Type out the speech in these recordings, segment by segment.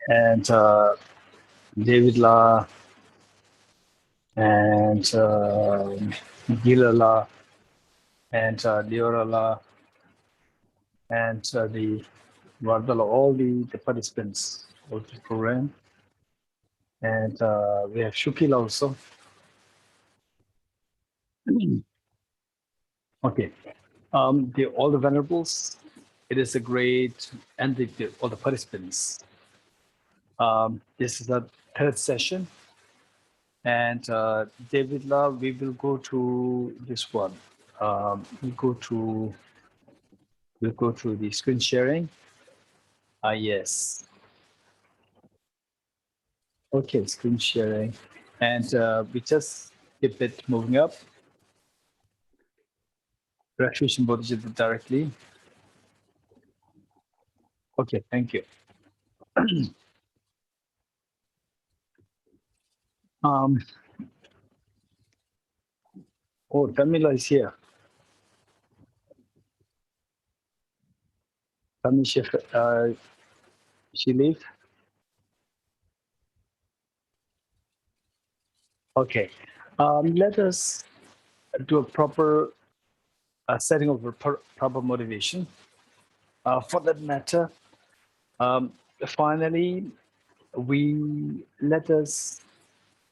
and David La, and Gila and Leora La, and the Vardala, all the participants of the program. And we have Shukil also. Okay. All the venerables, it is a great, and all the participants. This is the third session. And David Love, we will go to this one. We'll go to the screen sharing. Yes. Okay, screen sharing. And we just keep it moving up. Graduation Bodhisattva directly. Okay, thank you. Oh, Tamila is here. Tamila, she leave? Okay. Let us do a proper setting of a proper motivation. For that matter, finally, let us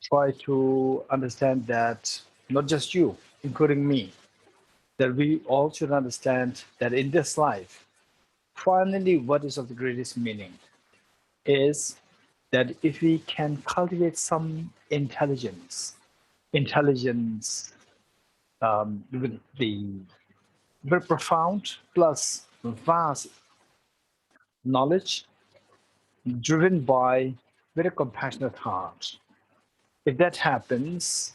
try to understand that not just you, including me, that we all should understand that in this life, finally, what is of the greatest meaning is that if we can cultivate some intelligence with the very profound plus vast knowledge driven by very compassionate heart. If that happens,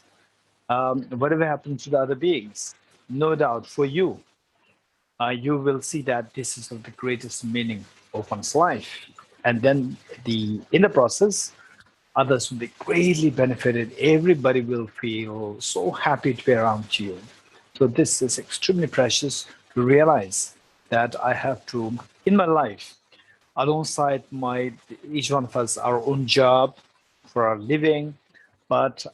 whatever happens to the other beings, no doubt for you, you will see that this is of the greatest meaning of one's life. And then in the process, others will be greatly benefited. Everybody will feel so happy to be around you. So this is extremely precious to realize that I have to, in my life, alongside each one of us, our own job for our living, but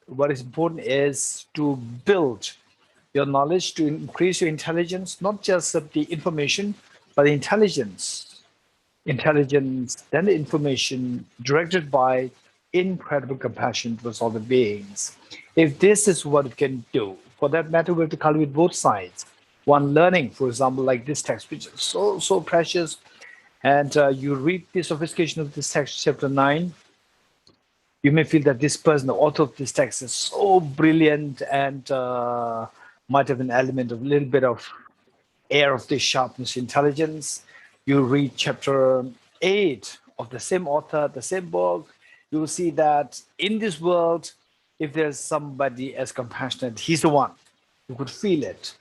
what is important is to build your knowledge, to increase your intelligence, not just of the information, but the intelligence, then the information directed by incredible compassion towards all the beings. If this is what we can do, for that matter, we have to cultivate both sides. One learning, for example, like this text, which is so precious, and you read the sophistication of this text, chapter 9, you may feel that this person, the author of this text, is so brilliant and might have an element of a little bit of air of the sharpness, intelligence. You read chapter 8 of the same author, the same book, you will see that in this world, if there's somebody as compassionate, he's the one. You could feel it.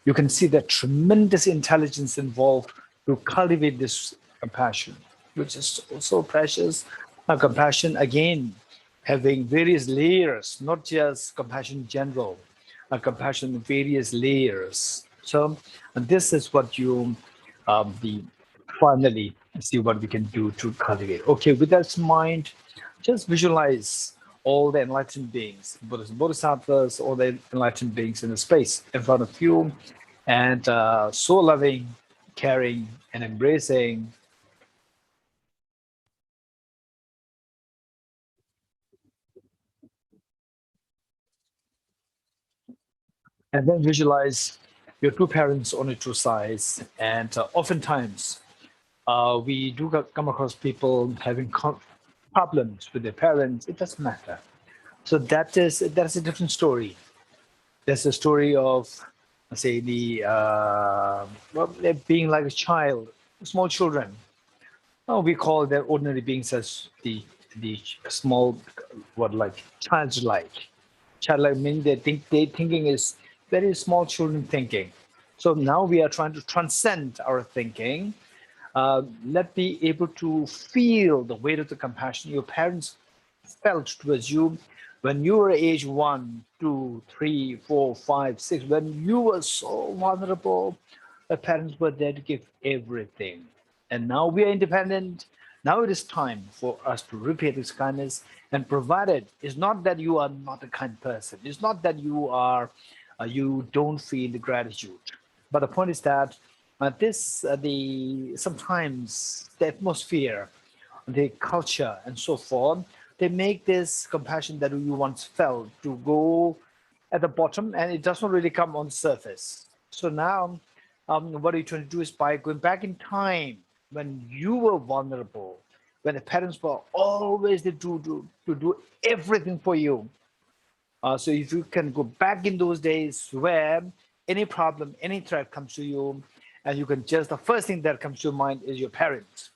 You can see the tremendous intelligence involved to cultivate this compassion, which is so precious. Compassion, again, having various layers, not just compassion in general, compassion in various layers. So this is what you finally see what we can do to cultivate. Okay, with that in mind, just visualize all the enlightened beings, Buddhas, Bodhisattvas, all the enlightened beings in the space in front of you, and so loving, caring, and embracing. And then visualize your two parents on your two sides. And oftentimes, we do come across people having problems with their parents. It doesn't matter. So that's a different story. That's the story of, say, being like a child, small children. Oh, we call their ordinary beings as the small, what, like childlike. Childlike means their thinking is very small children thinking. So now we are trying to transcend our thinking. Let be able to feel the weight of the compassion your parents felt towards you. When you were age 1, 2, 3, 4, 5, 6, when you were so vulnerable, the parents were there to give everything. And now we are independent. Now it is time for us to repay this kindness and provide it. It's not that you are not a kind person. It's not that you don't feel the gratitude. But the point is that the sometimes the atmosphere, the culture, and so forth, they make this compassion that you once felt to go at the bottom, and it does not really come on the surface. So now, what you're trying to do is by going back in time when you were vulnerable, when the parents were always there to do everything for you. So if you can go back in those days where any problem, any threat comes to you, and you can just, the first thing that comes to your mind is your parents.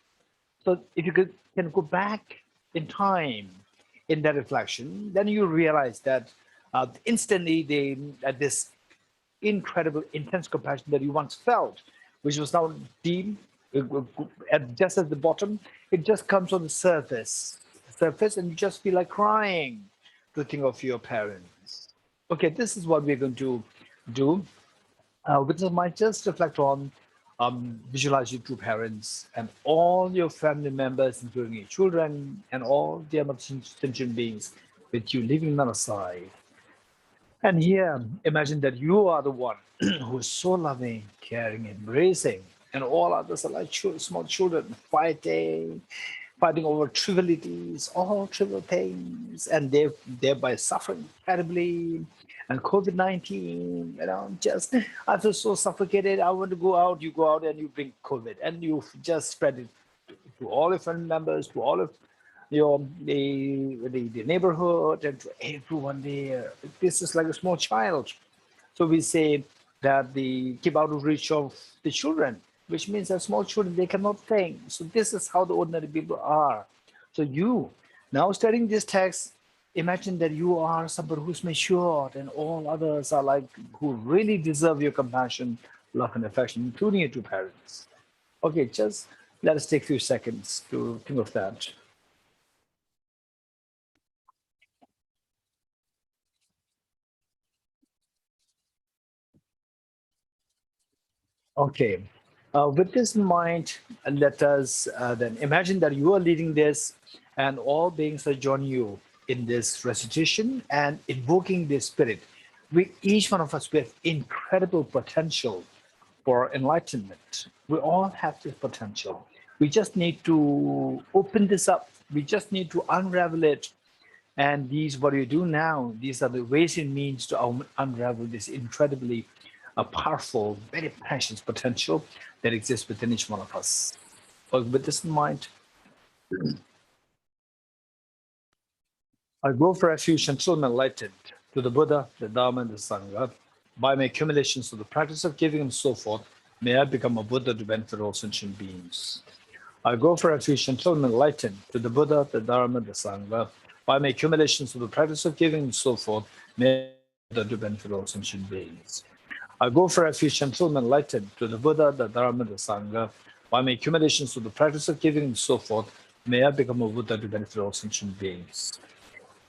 So if you can go back in time in that reflection, then you realize that instantly this incredible, intense compassion that you once felt, which was now deep, just at the bottom, it just comes on the surface, and you just feel like crying to think of your parents. Okay, this is what we're going to do. With this mind, just reflect on, visualize your true parents and all your family members, including your children and all the other sentient beings with you, leaving none aside. And here, imagine that you are the one who is so loving, caring, embracing, and all others are like small children fighting over trivialities, all trivial things, and they're thereby suffering terribly. And COVID-19, just I feel so suffocated. I want to go out. You go out and you bring COVID, and you just spread it to all your family members, to all of the neighborhood, and to everyone there. This is like a small child. So we say that the keep out of reach of the children, which means that small children, they cannot think. So this is how the ordinary people are. So you, now studying this text, imagine that you are somebody who's matured and all others are like, who really deserve your compassion, love, and affection, including your two parents. Okay, just let us take a few seconds to think of that. Okay. With this in mind, let us then imagine that you are leading this and all beings are joining you in this recitation and invoking the spirit. We, each one of us, we have incredible potential for enlightenment. We all have this potential. We just need to open this up. We just need to unravel it. And these, what you do now, these are the ways and means to unravel this incredibly powerful, very precious potential that exists within each one of us. But with this in mind, I go for refuge until I'm enlightened to the Buddha, the Dharma, and the Sangha. By my accumulations of the practice of giving and so forth, may I become a Buddha to benefit all sentient beings. I go for refuge until I'm enlightened to the Buddha, the Dharma, the Sangha. By my accumulations of the practice of giving and so forth, may I become a Buddha to benefit all sentient beings. I go for refuge until I'm enlightened to the Buddha, the Dharma, the Sangha. By my accumulations of the practice of giving and so forth, may I become a Buddha to benefit all sentient beings.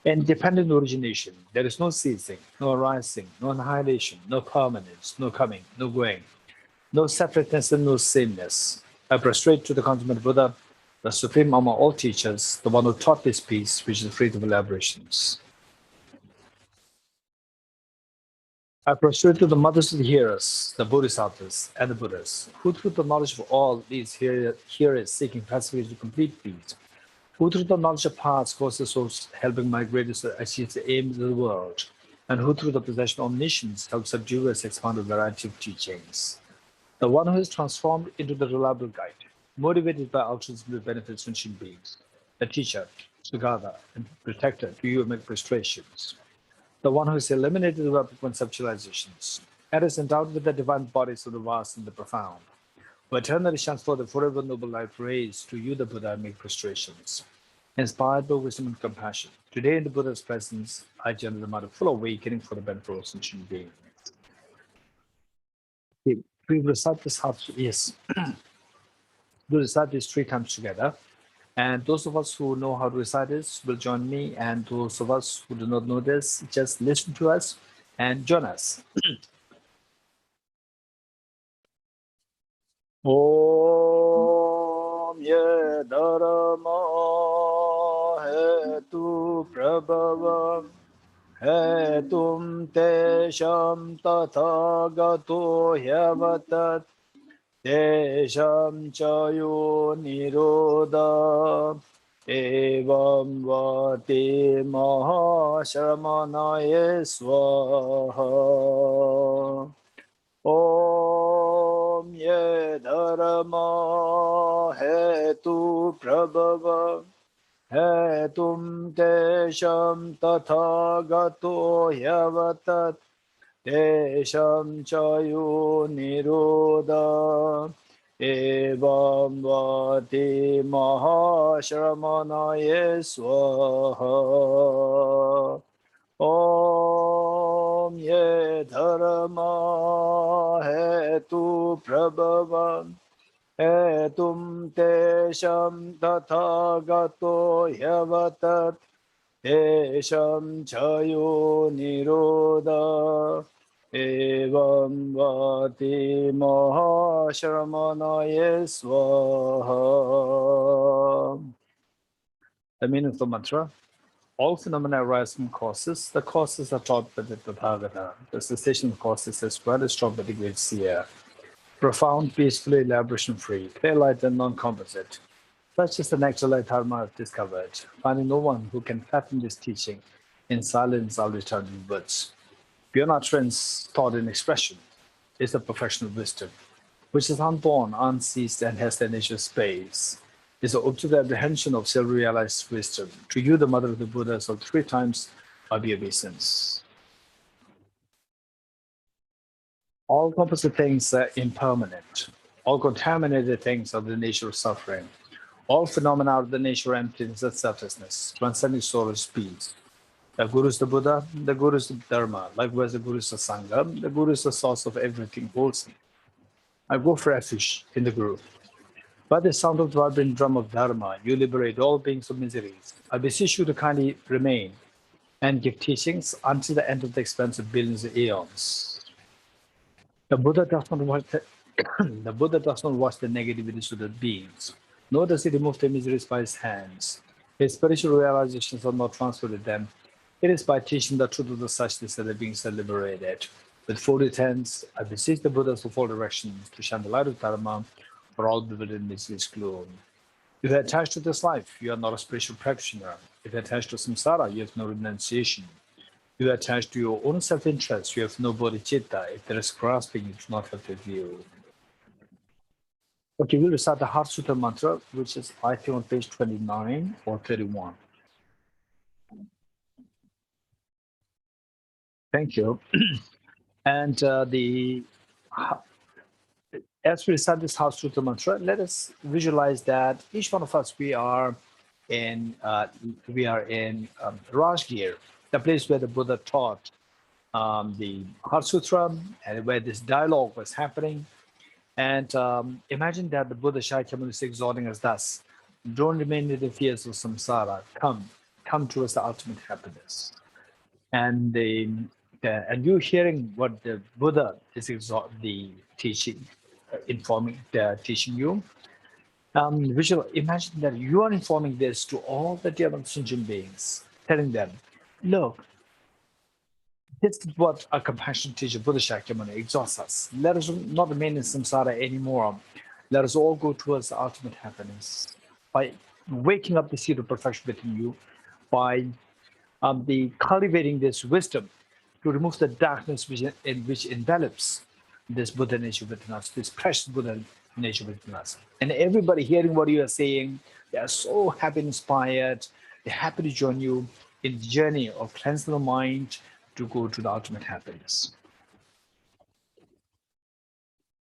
Independent origination, there is no ceasing, no arising, no annihilation, no permanence, no coming, no going, no separateness and no sameness. I prostrate to the consummate Buddha, the supreme among all teachers, the one who taught this peace, which is free of elaborations. I prostrate to the mothers of the hearers, the Bodhisattvas and the Buddhas, who through the knowledge of all these hearers seeking passively to complete peace, who through the knowledge of paths cause the souls helping migrate to achieve the aims of the world, and who through the possession of omniscience help subdue us expand a variety of teachings. The one who is transformed into the reliable guide, motivated by ultimate benefits sentient beings, the teacher, Sugata, and protector to human frustrations. The one who has eliminated the web of conceptualizations, and is endowed with the divine bodies of the vast and the profound, who eternally shines for the forever noble life raised to you, the Buddha, and make frustrations. Inspired by wisdom and compassion, today in the Buddha's presence, I generate the matter full awakening for the benefit of sentient beings. We recite this, yes. We recite this 3 times together. And those of us who know how to recite this will join me, and those of us who do not know this, just listen to us and join us. Om ye dharma hetu prabhava hetum tesham tathagato hyavatat tesham chayo nirodha evam vati mahashramanaye swaha. Om ye dharma hetu prabhava hetum tesham tathagato hyavatat tesham chayo nirodha evam vati mahashramanaye swaha. Om ye dharma hetu prabhava hetum tesham tathagato hyavatat tesham chayo nirodha evam vati mahashramanaye swaha. The meaning of the mantra: all phenomena arise from causes. The causes are taught by the Tathagata. The cessation of causes is well is taught by the great seer. Profound, peaceful, elaboration-free, clear light and non-composite. Such is the natural light Dharma I've discovered, finding no one who can fathom this teaching. In silence, I'll return in words. Beyond utterance, thought, and expression is the perfection of wisdom, which is unborn, unceased, and has the nature of space. Is the objective apprehension of self-realized wisdom. To you, the mother of the Buddhas of 3 times of the obeisance. All composite things are impermanent. All contaminated things are the nature of suffering. All phenomena are the nature of emptiness and selflessness, transcending soul is peace. The Guru is the Buddha, the Guru is the Dharma, likewise the Guru is the Sangha, the Guru is the source of everything wholesome. I go for refuge in the Guru. By the sound of the vibrant drum of Dharma, you liberate all beings of miseries. I beseech you to kindly remain and give teachings until the end of the expanse of billions of eons. The Buddha does not watch the, the Buddha does not watch the negativities of the beings, nor does he remove their miseries by his hands. His spiritual realizations are not transferred to them. It is by teaching the truth of the suchness that the beings are liberated. With folded hands, I beseech the Buddhas of all directions to shine the light of Dharma for all bewildered in misery's gloom. If you are attached to this life, you are not a spiritual practitioner. If you are attached to samsara, you have no renunciation. If you are attached to your own self-interest, you have no bodhicitta. If there is grasping, you do not have the view. Okay, we'll recite the Heart Sutra mantra, which is, I think, on page 29 or 31. Thank you. And as we recite this Heart Sutra mantra, let us visualize that each one of us, we are in Rajgir, the place where the Buddha taught the Heart Sutra, and where this dialogue was happening. And imagine that the Buddha Shakyamuni is exhorting us thus: don't remain in the fears of samsara. Come towards the ultimate happiness. And and you hearing what the Buddha is teaching you. Imagine that you are informing this to all the dear sentient beings, telling them, look, this is what our compassionate teacher Buddha Shakyamuni exhorts us. Let us not remain in samsara anymore. Let us all go towards the ultimate happiness by waking up the seed of perfection within you, by cultivating this wisdom to remove the darkness which envelops this Buddha nature within us, this precious Buddha nature within us. And everybody hearing what you are saying, they are so happy and inspired. They're happy to join you in the journey of cleansing the mind to go to the ultimate happiness.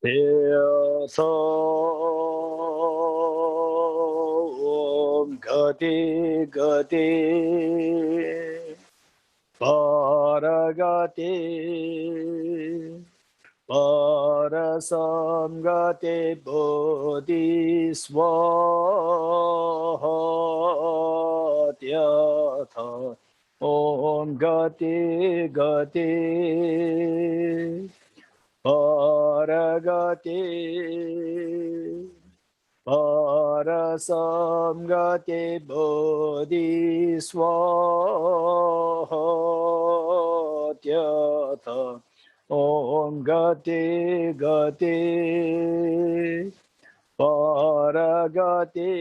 Om Gati Gati Paragati Parasamgate bodhisvatyatha Om Gati Gati Paragati Parasamgate bodhisvatyatha Om Gati Gati Paragati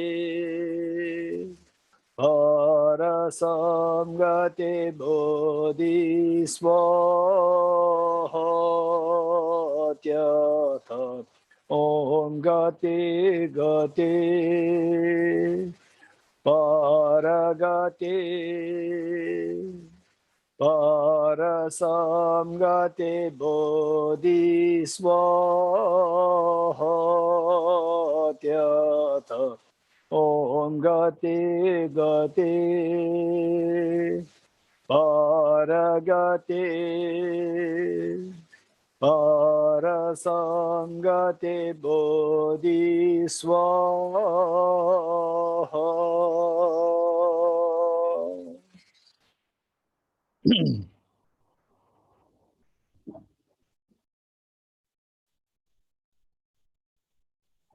Parasamgate bodhisvatyatha Om Gati Gati Paragati Parasamgate bodhisvatyatha Om Gati Gati Paragati Parasamgate bodhisvaha.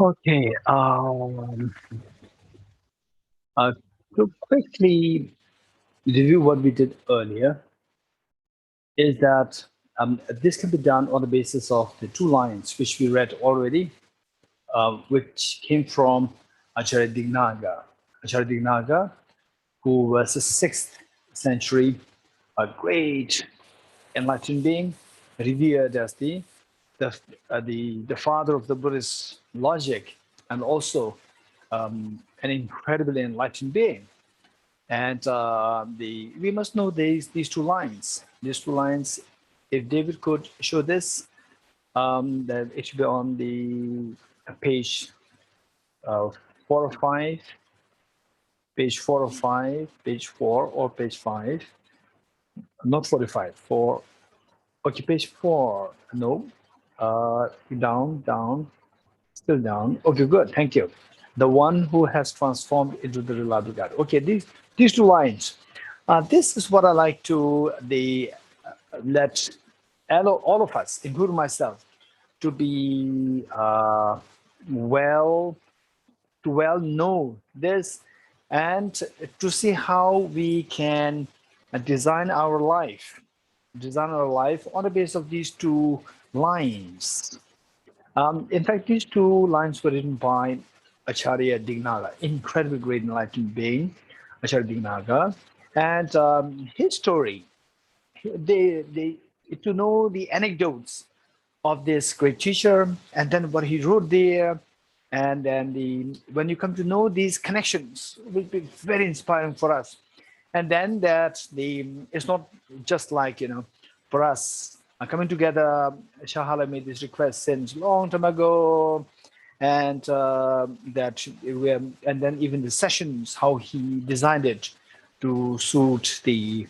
Okay. Uh, to quickly review what we did earlier is that this can be done on the basis of the two lines which we read already, which came from Acharya Dignaga. Acharya Dignaga, who was a 6th century, a great enlightened being, revered as the father of the Buddhist logic, and also an incredibly enlightened being. And we must know these two lines. These two lines, if David could show this, that it should be on the page 4 or 5, page 4 or 5, page 4 or page 5, not 45, 4. Okay, page 4. No, down, still down. Okay, good. Thank you. The one who has transformed into the reliable God. Okay, these two lines. This is what I like to let all of us, including myself, to be well know this, and to see how we can design our life on the basis of these two lines. In fact, these two lines were written by Acharya Dignaga, incredibly great enlightened being, Acharya Dignaga, and his story. They to know the anecdotes of this great teacher, and then what he wrote there, and then when you come to know these connections, will be very inspiring for us. And then that it's not just like for us coming together. Shahala made this request since long time ago, and and then even the sessions, how he designed it to suit the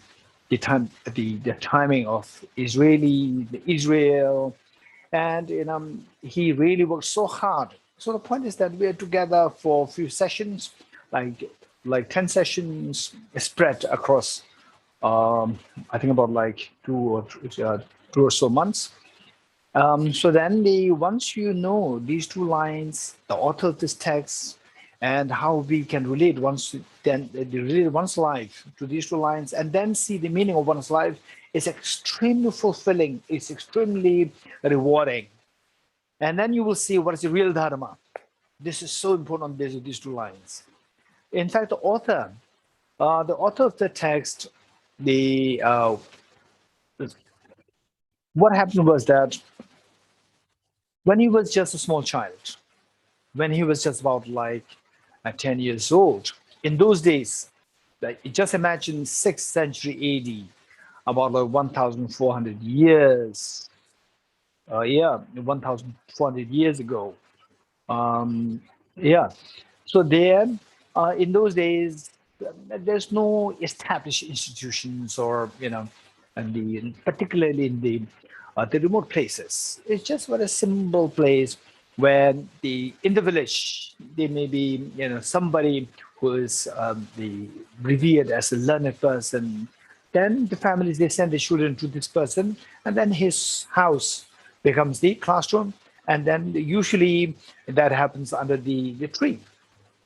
timing of Israel, and he really worked so hard. So the point is that we are together for a few sessions, like 10 sessions spread across I think about like 2 or so months. So then once you know these two lines, the author of this text, and how we can relate relate one's life to these two lines, and then see the meaning of one's life, is extremely fulfilling. It's extremely rewarding. And then you will see what is the real dharma. This is so important on the basis of these two lines. In fact, the author of the text, the what happened was that when he was just a small child, when he was just about like 10 years old, in those days, like just imagine 6th century AD, about like 1,400 years, 1,400 years ago. Yeah. So there, in those days, there's no established institutions, or and particularly in the the remote places. It's just what a simple place where in the village there may be somebody who is the revered as a learned person. Then the families they send the children to this person, and then his house becomes the classroom, and then usually that happens under the tree,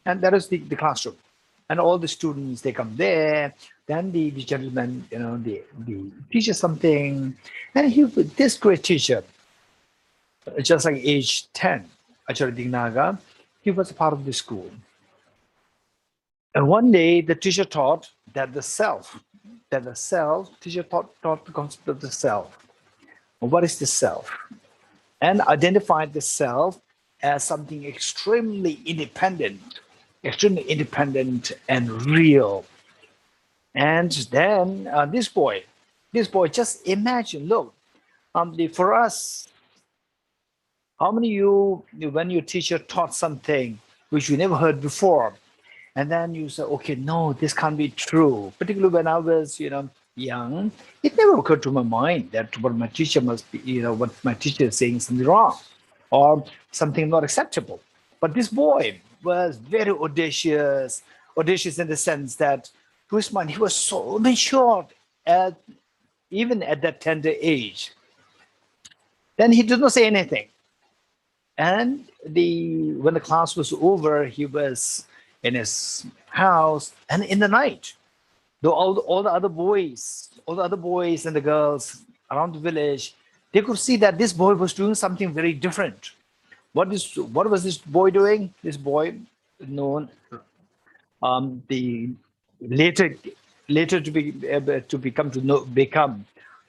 and that is the classroom, and all the students they come there. Then the gentleman the teaches something, and this great teacher, just like age 10, Acharya Dignaga, he was a part of the school. And one day the teacher taught that teacher taught the concept of the self. What is the self? And identified the self as something extremely independent and real. And then this boy, just imagine, look, for us, how many when your teacher taught something which you never heard before, and then you say, okay, no, this can't be true. Particularly when I was, young, it never occurred to my mind that what my teacher must be, what my teacher is saying something wrong or something not acceptable. But this boy was very audacious in the sense that to his mind, he was so mature even at that tender age. Then he did not say anything. And when the class was over, he was in his house, and in the night, all the other boys and the girls around the village, they could see that this boy was doing something very different. What was this boy doing? This boy, known the later become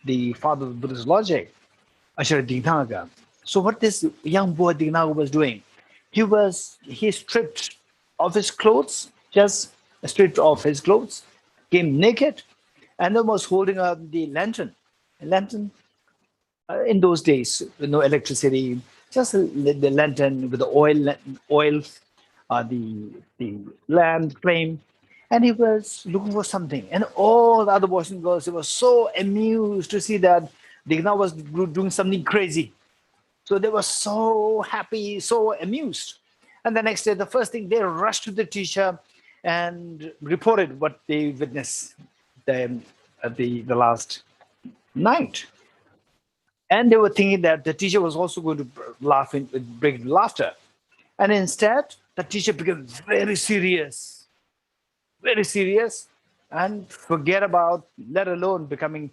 the father of Buddhist logic, Acharya Dignaga. So what this young boy Dignaga was doing, he stripped off his clothes, just stripped off his clothes, came naked, and then was holding up the lantern. A lantern, in those days, no electricity, just the lantern with the oil, the lamp flame, and he was looking for something. And all the other boys and girls, they were so amused to see that Digna was doing something crazy. So they were so happy, so amused. And the next day, the first thing, they rushed to the teacher and reported what they witnessed the last night. And they were thinking that the teacher was also going to break into laughter. And instead, the teacher became very serious, and forget about, let alone becoming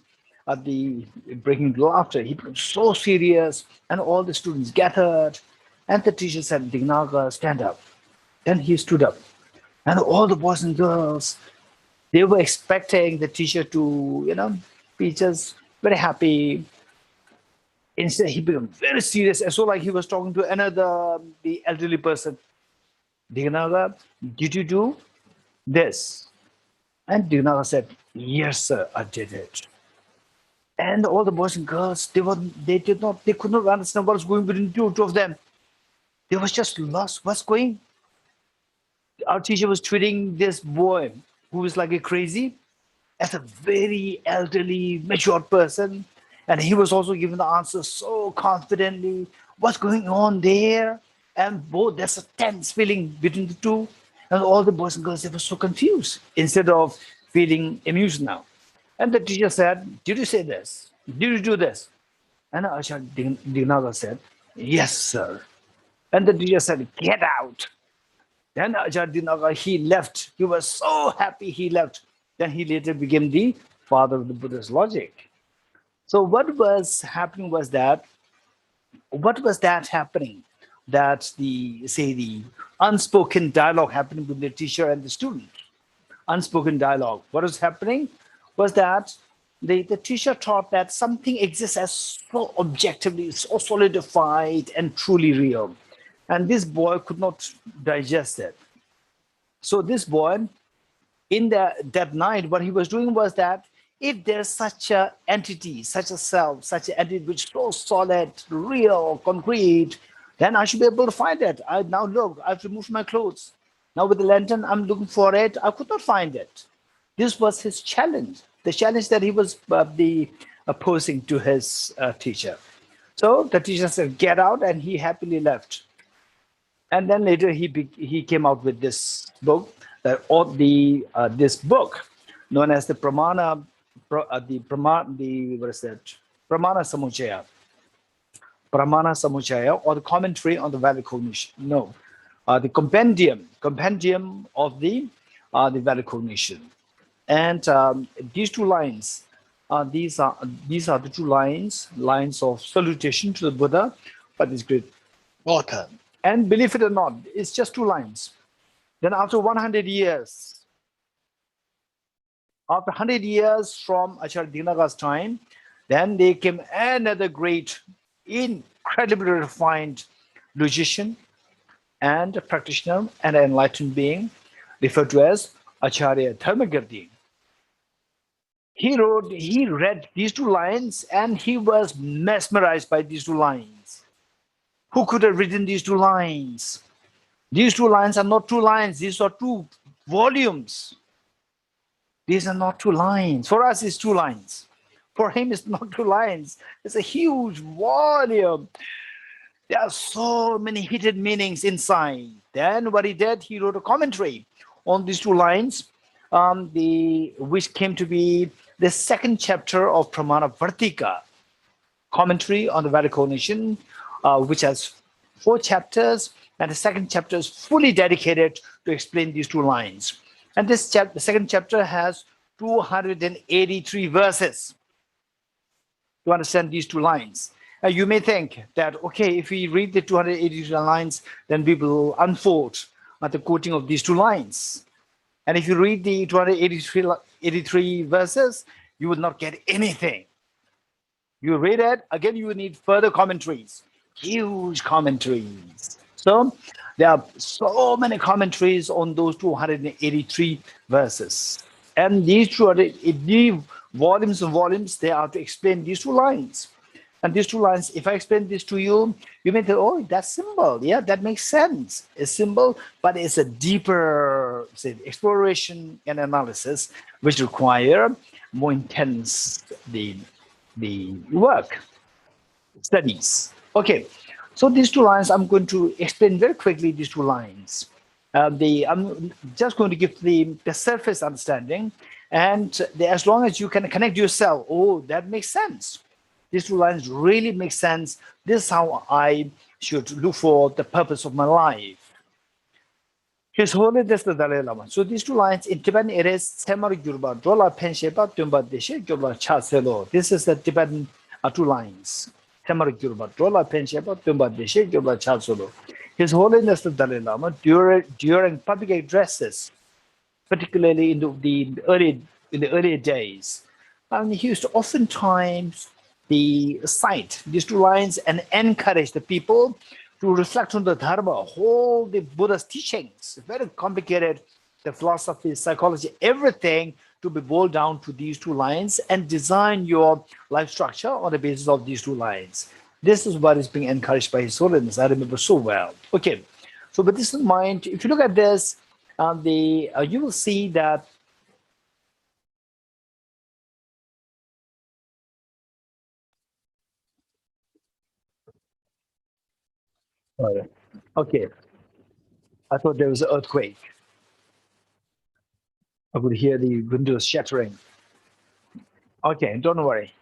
the breaking into laughter. He became so serious, and all the students gathered, and the teacher said, Dignaga, stand up. Then he stood up, and all the boys and girls, they were expecting the teacher to, be just very happy. Instead, he became very serious, as so like he was talking to the elderly person. Dignaga, did you do this? And Dignaga said, yes, sir, I did it. And all the boys and girls, they could not understand what was going between two of them. They was just lost. What's going? Our teacher was treating this boy, who was like a crazy, as a very elderly, mature person. And he was also giving the answer so confidently. What's going on there? And there's a tense feeling between the two. And all the boys and girls, they were so confused instead of feeling amused now. And the teacher said, did you say this? Did you do this? And Acharya Dignaga said, yes, sir. And the teacher said, get out. Then Acharya Dignaga, he left. He was so happy he left. Then he later became the father of the Buddhist logic. So what was happening was that, that the unspoken dialogue happening with the teacher and the student. Unspoken dialogue. What was happening was that the teacher taught that something exists as so objectively, so solidified and truly real. And this boy could not digest it. So this boy, in that night, what he was doing was that if there's such an entity, such a self, such an entity which is so solid, real, concrete, then I should be able to find it. Now look, I've removed my clothes. Now with the lantern, I'm looking for it. I could not find it. This was his challenge. The challenge that he was opposing to his teacher. So the teacher said, "Get out," and he happily left. And then later he came out with this book, this book known as the Pramana, what is that? Pramana Samuchaya. Pramana Samuchaya, or the commentary on the valid cognition. No, the compendium of the valid cognition. And these two lines, these are the two lines of salutation to the Buddha by this great author. And believe it or not, it's just two lines. Then after 100 years, from Acharya Dinaga's time, then there came another great, incredibly refined logician and a practitioner and an enlightened being, referred to as Acharya Dharmagirdi. He read these two lines and he was mesmerized by these two lines. Who could have written these two lines? These two lines are not two lines, these are two volumes. These are not two lines. For us, it's two lines. For him, it's not two lines. It's a huge volume. There are so many hidden meanings inside. Then what he did, he wrote a commentary on these two lines, which came to be the second chapter of Pramana Vartika, commentary on the valid cognition, which has 4 chapters, and the second chapter is fully dedicated to explain these two lines. And the second chapter has 283 verses to understand these two lines. You may think that, okay, if we read the 283 lines, then we will unfold at the quoting of these two lines. And if you read the 283 verses, you will not get anything. You read it, again, you will need further commentaries, huge commentaries. So there are so many commentaries on those 283 verses. And these 283 volumes and volumes, they are to explain these two lines. And these two lines, if I explain this to you, you may think, oh, that's simple. Yeah, that makes sense. It's simple, but it's a deeper, say, exploration and analysis, which require more intense the work, studies. Okay, so these two lines, I'm going to explain very quickly these two lines. I'm just going to give the surface understanding, and as long as you can connect yourself, oh, that makes sense. These two lines really make sense. This is how I should look for the purpose of my life. His Holiness the Dalai Lama. So these two lines in Tibetan, it is Semar Gyurba, Drola Penshepa, Tumba Deshe, Gyurba Chaselo. This is the Tibetan two lines. Semar Gyurba, Drola Penshepa, Tumba Deshe, Gyurba Chaselo. His Holiness the Dalai Lama, during public addresses, particularly in the early days, and he used to oftentimes cite these two lines and encourage the people to reflect on the Dharma, all the Buddha's teachings, very complicated, the philosophy, psychology, everything to be boiled down to these two lines and design your life structure on the basis of these two lines. This is what is being encouraged by His Holiness. I remember so well. Okay, so with this in mind, if you look at this, you will see that okay, I thought there was an earthquake. I could hear the windows shattering. Okay, don't worry.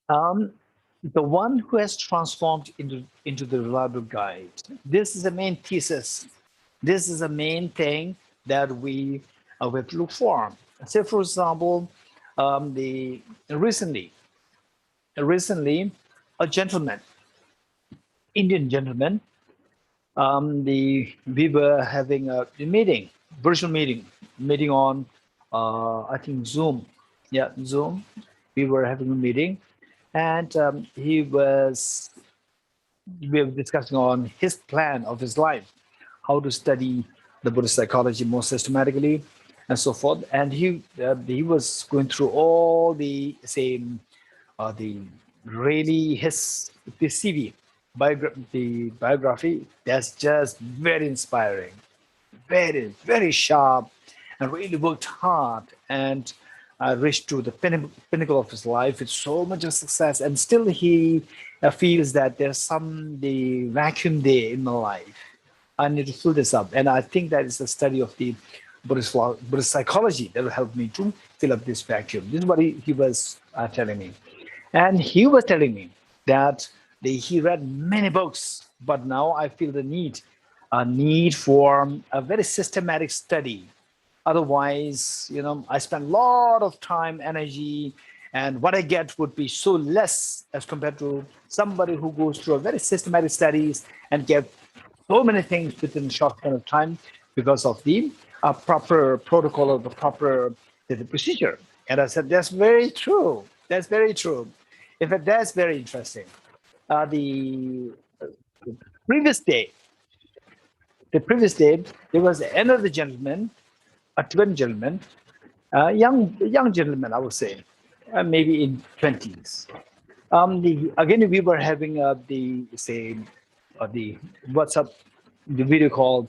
The one who has transformed into the reliable guide. This is the main thesis. This is the main thing that we have to look for. Say, for example, recently, a gentleman, Indian gentleman, we were having a meeting, virtual meeting on, I think Zoom. Yeah, Zoom. We were having a meeting, and we were discussing on his plan of his life, how to study the Buddhist psychology more systematically, and so forth. And he was going through all the same, the CV, the biography. That's just very inspiring, very, very sharp, and really worked hard. And reached to the pinnacle of his life with so much of success, and still he feels that there's the vacuum there in my life. I need to fill this up, and I think that is the study of the Buddhist psychology that will help me to fill up this vacuum. This is what he was telling me, and he was telling me that he read many books, but now I feel the need for a very systematic study. Otherwise, I spend a lot of time, energy, and what I get would be so less as compared to somebody who goes through a very systematic studies and get so many things within a short amount of time because of the proper protocol or the procedure. And I said, that's very true. That's very true. In fact, that's very interesting. The previous day, there was another gentleman, a twin gentleman, young gentleman, I would say, maybe in 20s. Again, we were having the WhatsApp, the video call,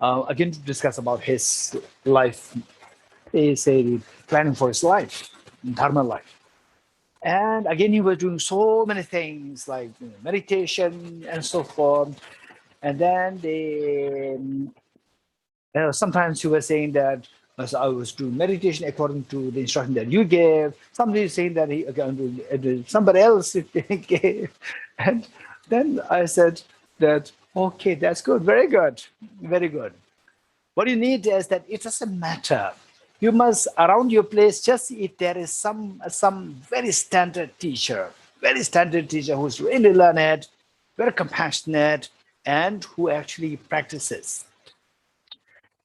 again to discuss about his life, say planning for his life, dharma life. And again, he was doing so many things like meditation and so forth. And then sometimes he was saying that as I was doing meditation according to the instruction that you gave. Somebody is saying that somebody else gave. And then I said that, okay, that's good, very good, very good. What you need is that it doesn't matter. You must, around your place, just see if there is some very standard teacher who's really learned, very compassionate, and who actually practices.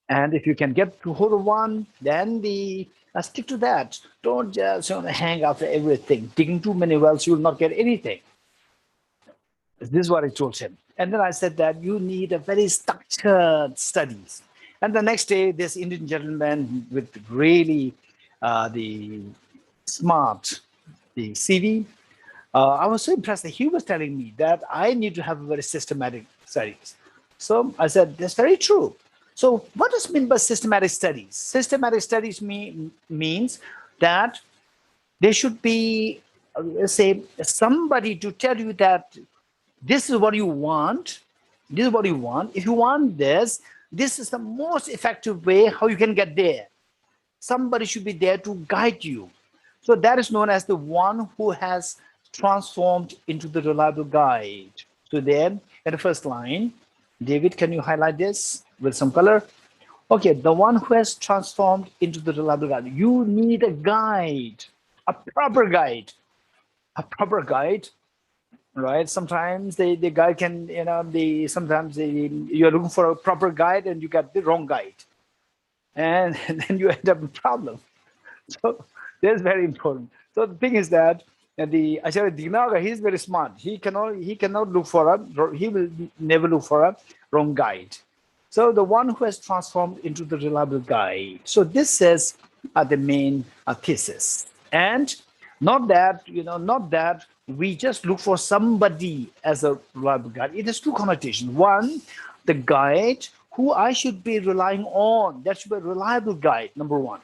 And if you can get to hold of one, then stick to that. Don't just hang after everything. Digging too many wells, you will not get anything. This is what I told him. And then I said that you need a very structured studies. And the next day, this Indian gentleman with really the smart, the CV, I was so impressed that he was telling me that I need to have a very systematic studies. So I said, that's very true. So what does mean by systematic studies? Systematic studies means that there should be, say, somebody to tell you that this is what you want. This is what you want. If you want this is the most effective way how you can get there. Somebody should be there to guide you. So that is known as the one who has transformed into the reliable guide. So then, at the first line, David, can you highlight this with some color? Okay, the one who has transformed into the reliable guide. You need a guide, a proper guide, right? Sometimes the guide can, sometimes you're looking for a proper guide and you got the wrong guide. And then you end up with a problem. So that's very important. So the thing is that the Acharya Dignaga, he's very smart. He will never look for a wrong guide. So the one who has transformed into the reliable guide. So this says the main thesis. And not that we just look for somebody as a reliable guide. It has two connotations. One, the guide who I should be relying on. That should be a reliable guide, number one.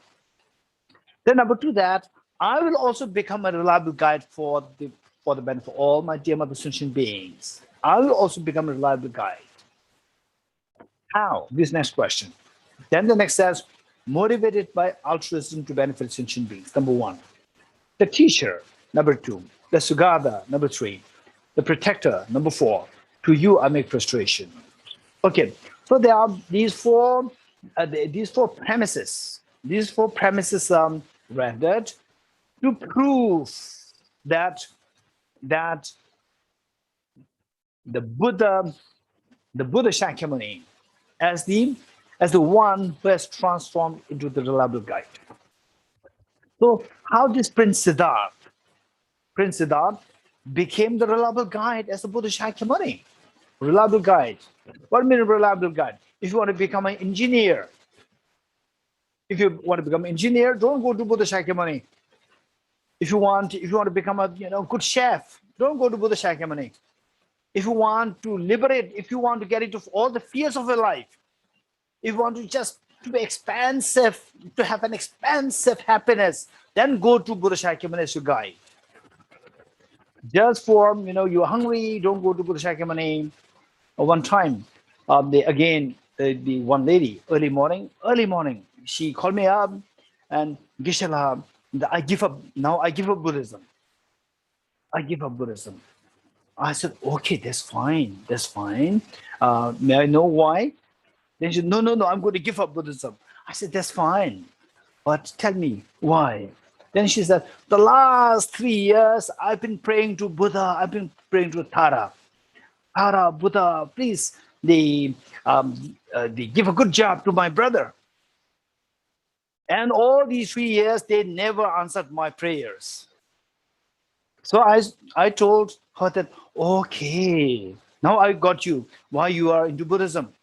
Then number two, that I will also become a reliable guide for the benefit of all my dear mother sentient beings. I will also become a reliable guide. How? This next question. Then the next says, motivated by altruism to benefit sentient beings, number one. The teacher, number two. The Sugata, number three. The protector, number four. To you I make prostration. Okay, so there are these four premises. These four premises rendered to prove that the Buddha Shakyamuni as the one who has transformed into the reliable guide. So how this Prince Siddhartha became the reliable guide as the Buddha Shakyamuni. Reliable guide. What means reliable guide? If you want to become an engineer, don't go to Buddha Shakyamuni. If you want to become a good chef, don't go to Buddha Shakyamuni. If you want to liberate, if you want to get into all the fears of your life, if you want to just to be expansive, to have an expansive happiness, then go to Buddha Shakyamuni as your guide. Just for, you're hungry, don't go to Buddha Shakyamuni. One time, the one lady, early morning, she called me up and Geshe, I give up, now I give up Buddhism. I give up Buddhism. I said, okay, that's fine. May I know why? Then she said, no, I'm going to give up Buddhism. I said, that's fine. But tell me why. Then she said, the last 3 years, I've been praying to Buddha. I've been praying to Tara. Tara, Buddha, please, they give a good job to my brother. And all these 3 years, they never answered my prayers. So I told her that, okay, now I got you, why you are into Buddhism.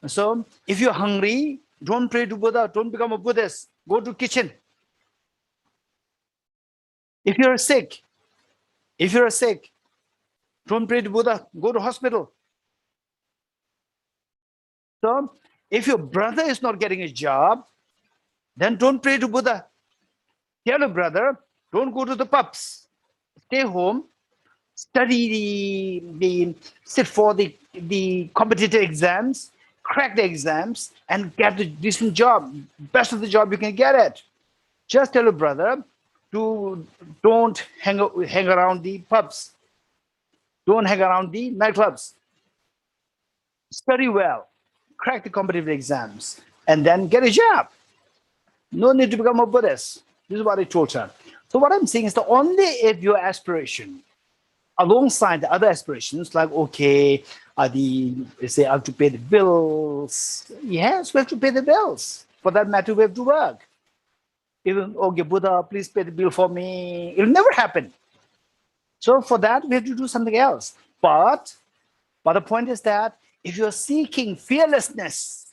So if you're hungry, don't pray to Buddha, don't become a Buddhist, go to kitchen. If you're sick, don't pray to Buddha, go to hospital. So if your brother is not getting a job, then don't pray to Buddha. Tell your brother, don't go to the pubs, stay home, study sit for the competitive exams, crack the exams, and get the decent job, best of the job you can get it. Just tell your brother to don't hang around the pubs, don't hang around the nightclubs. Study well, crack the competitive exams, and then get a job. No need to become a Buddhist. This is what I told her. So what I'm saying is that only if your aspiration, alongside the other aspirations, like, okay, say I have to pay the bills. Yes, we have to pay the bills. For that matter, we have to work. Even, okay, Buddha, please pay the bill for me. It'll never happen. So for that, we have to do something else. But the point is that if you're seeking fearlessness,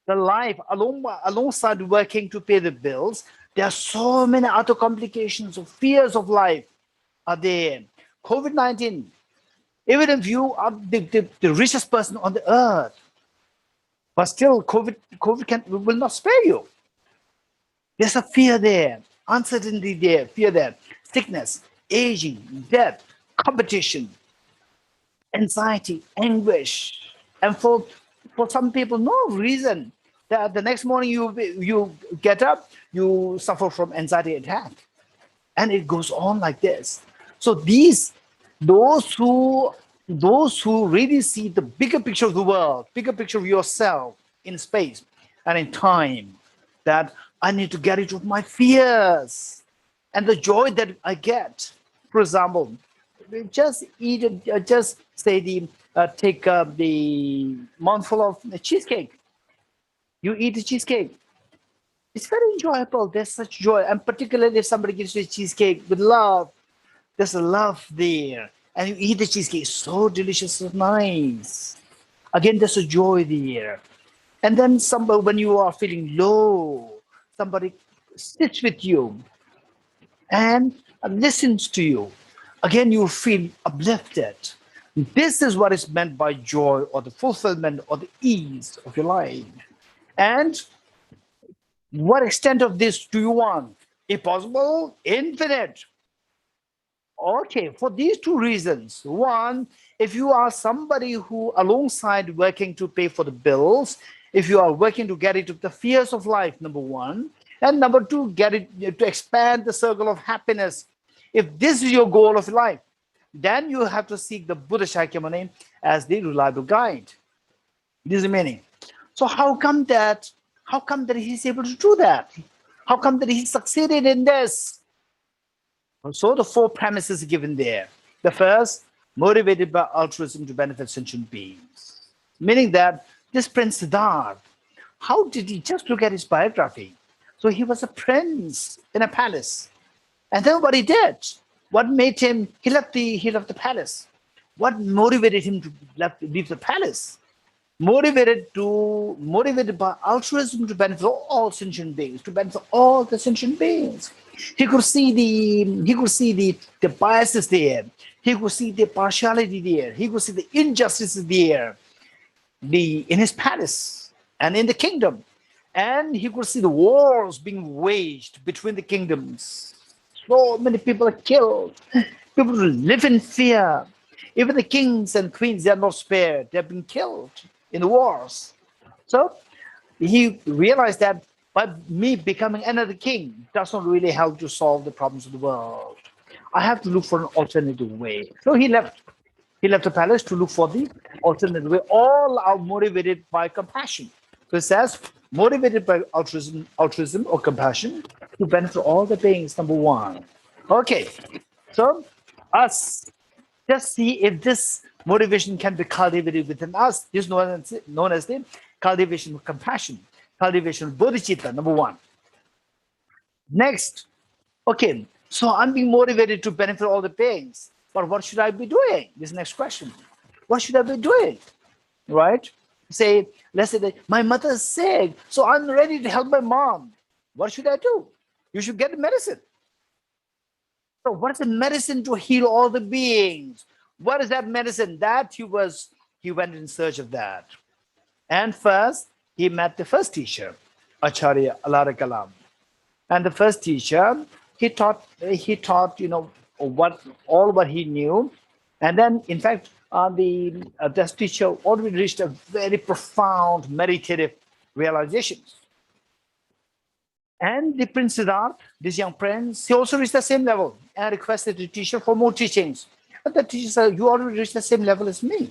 the life alongside working to pay the bills, there are so many other complications of fears of life are there. COVID-19, even if you are the richest person on the earth, but still COVID will not spare you. There's a fear there, uncertainty there, fear there, sickness, aging, death, competition, anxiety, anguish. And for some people, no reason that the next morning you get up, you suffer from anxiety attack. And it goes on like this. So those who really see the bigger picture of the world, bigger picture of yourself in space and in time, that I need to get rid of my fears and the joy that I get. For example, just eat it, just say take the mouthful of cheesecake. You eat the cheesecake. It's very enjoyable. There's such joy. And particularly if somebody gives you a cheesecake with love, there's a love there. And you eat the cheesecake, so delicious, so nice. Again, there's a joy there. And then when you are feeling low, somebody sits with you and listens to you. Again, you feel uplifted. This is what is meant by joy or the fulfillment or the ease of your life. And what extent of this do you want? If possible, infinite. Okay, for these two reasons. One, if you are somebody who, alongside working to pay for the bills, if you are working to get into the fears of life, number one, and number two, to expand the circle of happiness. If this is your goal of life, then you have to seek the Buddha Shakyamuni as the reliable guide. This is the meaning. So how come that he's able to do that? How come that he succeeded in this? So the four premises given there. The first, motivated by altruism to benefit sentient beings. Meaning that this Prince Siddhartha, how did he, just look at his biography? So he was a prince in a palace. And then what he did, what made him, he left the palace. What motivated him to leave the palace? Motivated by altruism to benefit all sentient beings, to benefit all the sentient beings. He could see the biases there. He could see the partiality there. He could see the injustices there. In his palace and in the kingdom. And he could see the wars being waged between the kingdoms. So many people are killed. People live in fear. Even the kings and queens, they are not spared. They have been killed in the wars. So he realized that by me becoming another king does not really help to solve the problems of the world. I have to look for an alternative way. So he left. He left the palace to look for the alternative way. All are motivated by compassion. So it says, motivated by altruism or compassion to benefit all the beings, number one. Okay, so us, just see if this motivation can be cultivated within us. This is known as the cultivation of compassion, cultivation of bodhicitta, number one. Next, okay, so I'm being motivated to benefit all the beings, but what should I be doing? This next question. What should I be doing? Right? Say, let's say that my mother is sick, so I'm ready to help my mom. What should I do? You should get medicine. So what is the medicine to heal all the beings? What is that medicine? That he went in search of that. And first, he met the first teacher, Acharya Alarakalam. And the first teacher, he taught, what he knew. And then, in fact, this teacher already reached a very profound meditative realizations. And the Prince Siddhartha, this young prince, he also reached the same level and requested the teacher for more teachings. But the teacher said, you already reached the same level as me.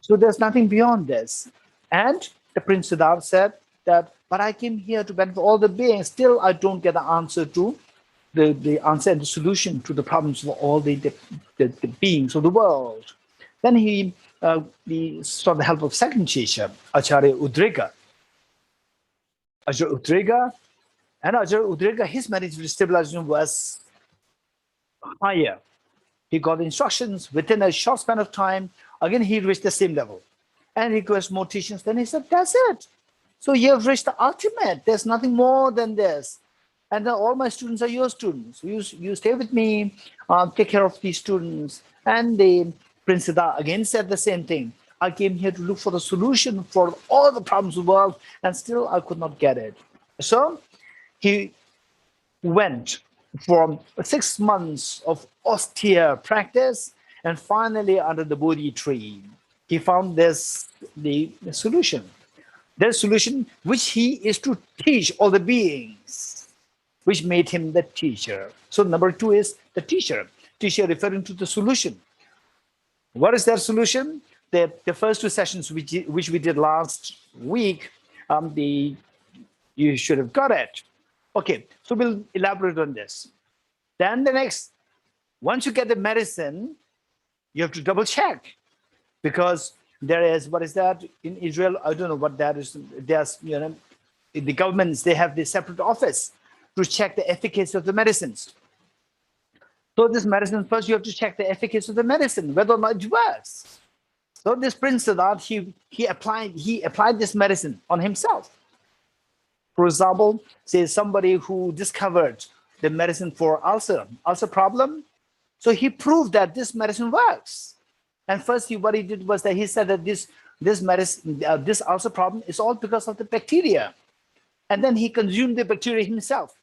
So there's nothing beyond this. And the Prince Siddhartha said that, but I came here to benefit all the beings. Still, I don't get the answer to the answer and the solution to the problems of all the beings of the world. Then he sought the help of second teacher, Acharya Udrika. Acharya Udrika, and Acharya Udrika, his meditative stabilization was higher. He got instructions within a short span of time. Again, he reached the same level. And he requested more teachings. Then he said, that's it. So you have reached the ultimate. There's nothing more than this. And then all my students are your students. You stay with me, take care of these students. And the Prince Siddhartha again said the same thing. I came here to look for the solution for all the problems of the world, and still I could not get it. So he went from 6 months of austere practice, and finally under the Bodhi tree, he found the solution. The solution which he is to teach all the beings, which made him the teacher. So number 2 is the teacher. Teacher referring to the solution. What is that solution? The first 2 sessions which we did last week, you should have got it. Okay, so we'll elaborate on this. Then the next, once you get the medicine, you have to double check, because there is, what is that in Israel? I don't know what that is. There's, the governments, they have this separate office to check the efficacy of the medicines. So this medicine, first you have to check the efficacy of the medicine, whether or not it works. So this Prince Siddhartha, he applied this medicine on himself. For example, say somebody who discovered the medicine for ulcer problem. So he proved that this medicine works. And first, what he did was that he said that this medicine, this ulcer problem is all because of the bacteria. And then he consumed the bacteria himself.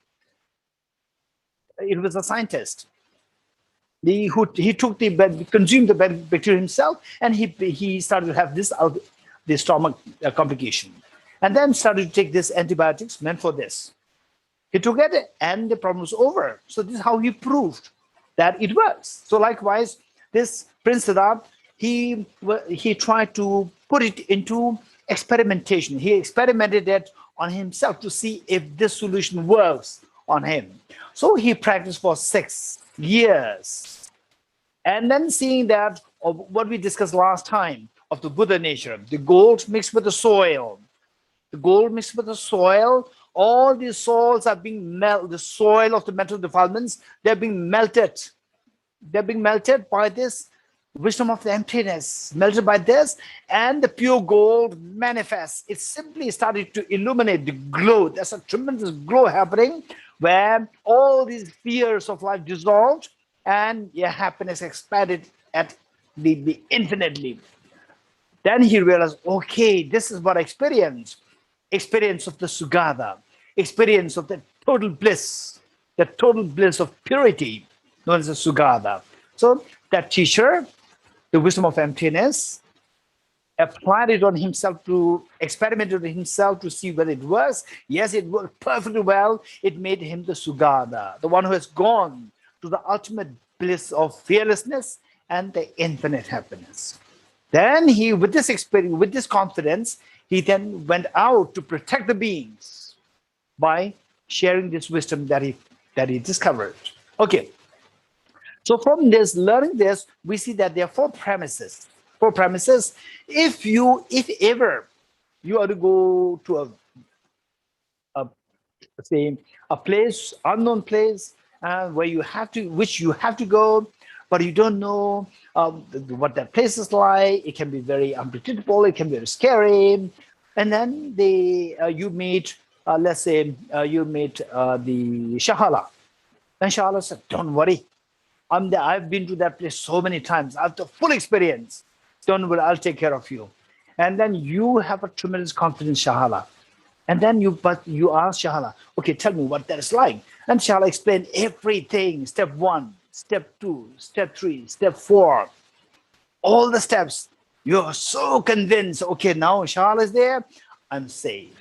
It was a scientist. He consumed the bacteria himself, and he started to have the stomach complication, and then started to take these antibiotics meant for this. He took it, and the problem was over. So this is how he proved that it works. So likewise, this Prince Siddhartha, he tried to put it into experimentation. He experimented it on himself to see if this solution works on him. So he practiced for 6 years. And then seeing that, what we discussed last time, of the Buddha nature, the gold mixed with the soil. The gold mixed with the soil, all these soils are being melted, the soil of the mental defilements, they're being melted. They're being melted by this wisdom of the emptiness, melted by this, and the pure gold manifests. It simply started to illuminate the glow. There's a tremendous glow happening where all these fears of life dissolved and your happiness expanded at the infinitely. Then he realized, okay, this is what I experienced. experience of the Sugata, experience of the total bliss of purity, known as the Sugata. So that teacher, the wisdom of emptiness, applied it on himself, to experiment on himself to see whether it works. Yes, it worked perfectly well. It made him the Sugata, the one who has gone to the ultimate bliss of fearlessness and the infinite happiness. Then he, with this experience, with this confidence, he then went out to protect the beings by sharing this wisdom that he discovered. Okay, so from this, learning this, we see that there are four premises. Four premises. If ever you are to go to a say a place, unknown place, where which you have to go, but you don't know what that place is like. It can be very unpredictable. It can be very scary, and then you meet, let's say, you meet the Shahala, and Shahala said, "Don't worry, I've been to that place so many times. I have the full experience. Don't worry, I'll take care of you." And then you have a tremendous confidence, Shahala. And then you ask Shahala, okay, tell me what that is like. And Shahala explained everything, step 1, step 2, step 3, step 4, all the steps. You're so convinced, okay, now Shahala is there, I'm safe.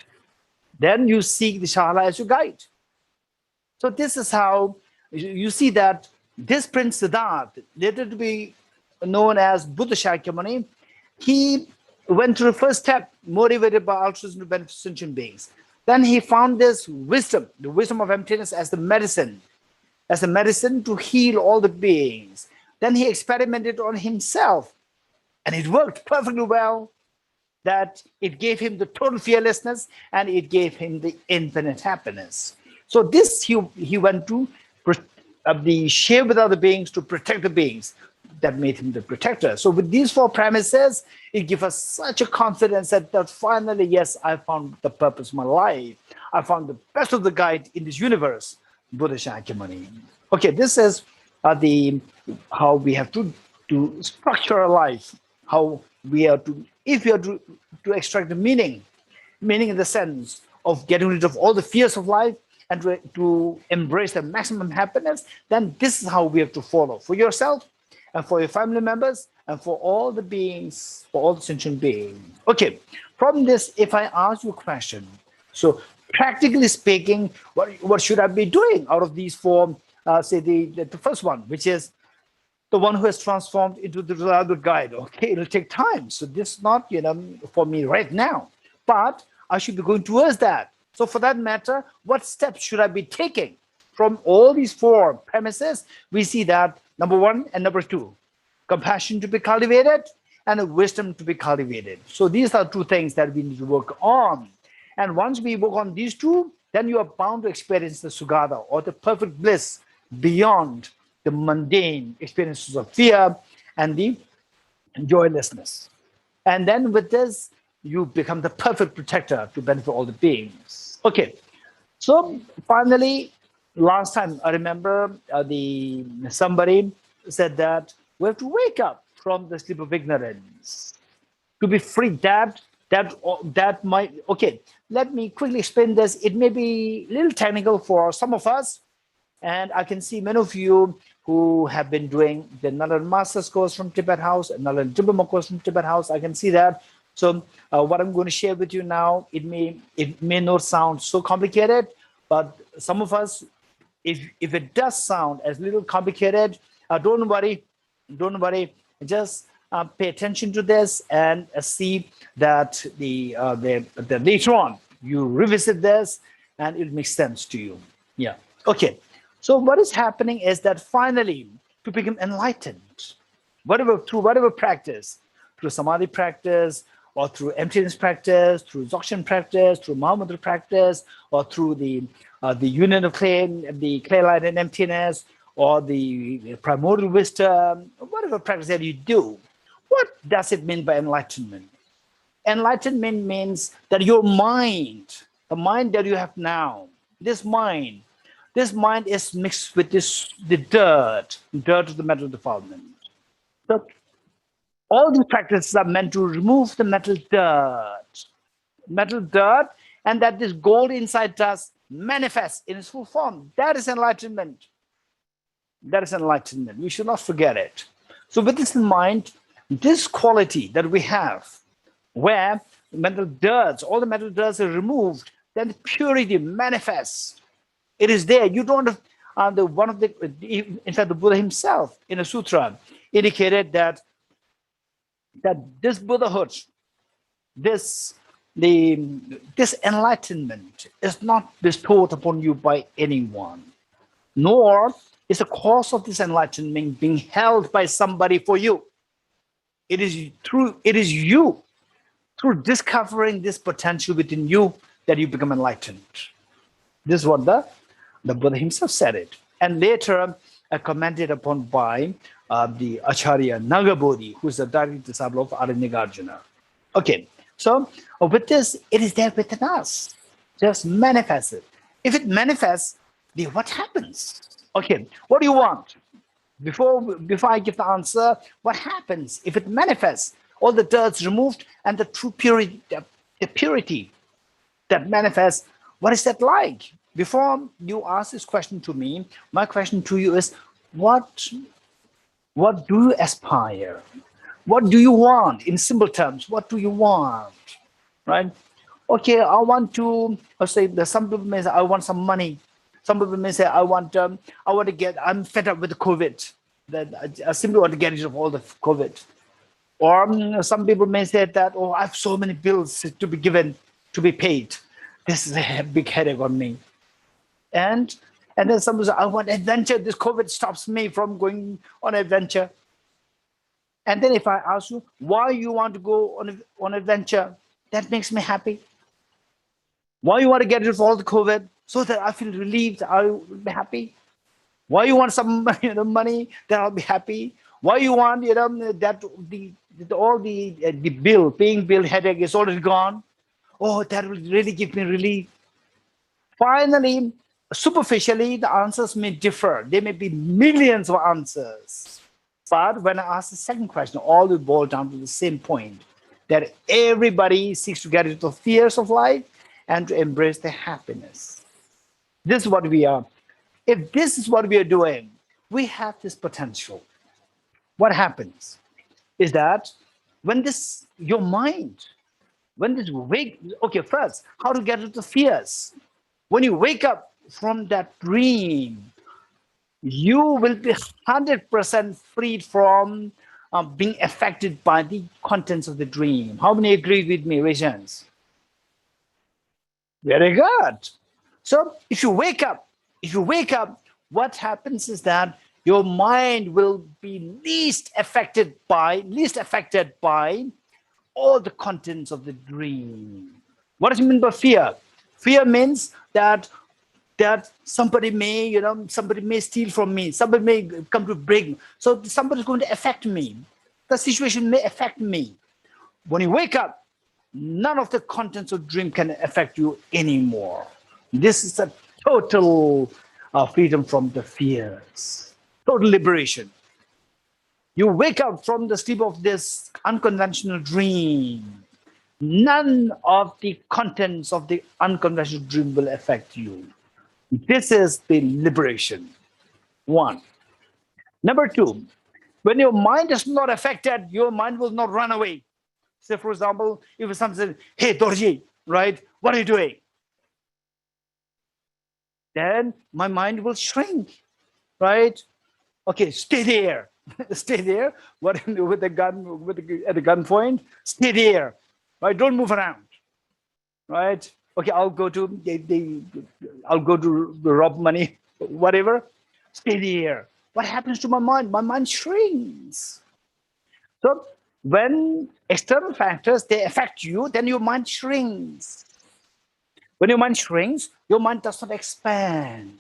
Then you seek the Shahala as your guide. So this is how you see that this Prince Siddhartha, later to be known as Buddha Shakyamuni, he went through the first step, motivated by altruism to benefit sentient beings. Then he found this wisdom, the wisdom of emptiness, as the medicine to heal all the beings. Then he experimented on himself, and it worked perfectly well. That it gave him the total fearlessness, and it gave him the infinite happiness. So this he went to share with other beings to protect the beings. That made him the protector. So with these four premises, it gives us such a confidence that finally, yes, I found the purpose of my life. I found the best of the guide in this universe, Buddha Shakyamuni. Okay, this is how we have to structure our life. How we are to, if we are to extract the meaning in the sense of getting rid of all the fears of life and to embrace the maximum happiness, then this is how we have to follow for yourself, and for your family members, and for all the beings, for all the sentient beings. Okay, from this, if I ask you a question, so practically speaking, what should I be doing out of these four? Say the first one, which is the one who has transformed into the reliable guide. Okay, it'll take time. So this is not, for me right now, but I should be going towards that. So for that matter, what steps should I be taking? From all these four premises, we see that number 1 and number 2, compassion to be cultivated and wisdom to be cultivated. So these are two things that we need to work on. And once we work on these two, then you are bound to experience the Sugata, or the perfect bliss, beyond the mundane experiences of fear and the joylessness. And then with this, you become the perfect protector to benefit all the beings. Okay, so finally, last time I remember somebody said that we have to wake up from the sleep of ignorance to be free. That might, okay, let me quickly explain this. It may be a little technical for some of us, and I can see many of you who have been doing the Nalan Master's course from Tibet House and Nalan Diploma course from Tibet House. I can see that. So what I'm going to share with you now, it may not sound so complicated, but some of us, if it does sound as little complicated, don't worry. Just pay attention to this and see that the later on you revisit this and it makes sense to you. Yeah. Okay. So what is happening is that finally, to become enlightened, through whatever practice, through samadhi practice, or through emptiness practice, through dzogchen practice, through Mahamudra practice, or through the union of clay, the clay light and emptiness, or the primordial wisdom, whatever practice that you do, what does it mean by enlightenment? Enlightenment means that your mind, the mind that you have now, this mind is mixed with the dirt of the mental defilement. So all these practices are meant to remove the mental dirt and that this gold inside us manifests in its full form. That is enlightenment. That is enlightenment. We should not forget it. So with this in mind, this quality that we have, where mental dirts, all the mental dirts are removed, then the purity manifests. It is there. You don't have, in fact, the Buddha himself in a sutra indicated that this Buddhahood, this enlightenment is not bestowed upon you by anyone, nor is the cause of this enlightenment being held by somebody for you. It is you, through discovering this potential within you, that you become enlightened. This is what the Buddha himself said it. And later commented upon by the Acharya Nagabodhi, who is a direct disciple of Aranyagarjuna. Okay, so with this, it is there within us. Just manifest it. If it manifests, then what happens? Okay, what do you want? Before I give the answer, what happens if it manifests? All the dirt's removed and the true purity, the purity that manifests, what is that like? Before you ask this question to me, my question to you is, what do you aspire? What do you want? In simple terms, what do you want? Right? Okay, I want to, let's say, some people may say, I want some money. Some people may say, I'm fed up with the COVID. That I simply want to get rid of all the COVID. Or some people may say that, oh, I have so many bills to be given, to be paid. This is a big headache on me. And then some people say, I want adventure. This COVID stops me from going on adventure. And then if I ask you, why you want to go on adventure, that makes me happy. Why you want to get rid of all the COVID? So that I feel relieved, I will be happy. Why you want some money, then I'll be happy. Why you want that the bill, paying bill headache is already gone? Oh, that will really give me relief. Finally, superficially, the answers may differ. There may be millions of answers. But when I ask the second question, all will boil down to the same point, that everybody seeks to get rid of the fears of life and to embrace the happiness. This is what we are. If this is what we are doing, we have this potential. What happens is that when your mind, okay, first, how to get rid of the fears. When you wake up from that dream, you will be 100% freed from being affected by the contents of the dream. How many agree with me? Raise hands. Very good. So if you wake up, what happens is that your mind will be least affected by all the contents of the dream. What does it mean by fear? Fear means that somebody may steal from me, somebody may come to break me. So somebody's going to affect me. The situation may affect me. When you wake up, none of the contents of dream can affect you anymore. This is a total freedom from the fears, total liberation. You wake up from the sleep of this unconventional dream. None of the contents of the unconventional dream will affect you. This is the liberation. One. Number two, when your mind is not affected, your mind will not run away. Say, for example, if someone says, hey, Dorji, right, what are you doing? Then my mind will shrink, right? Okay, stay there. Stay there. What with the gun, at the gunpoint? Stay there, right? Don't move around, right? Okay, I'll go to rob money, whatever. Stay there. What happens to my mind? My mind shrinks. So when external factors they affect you, then your mind shrinks. When your mind shrinks, your mind does not expand.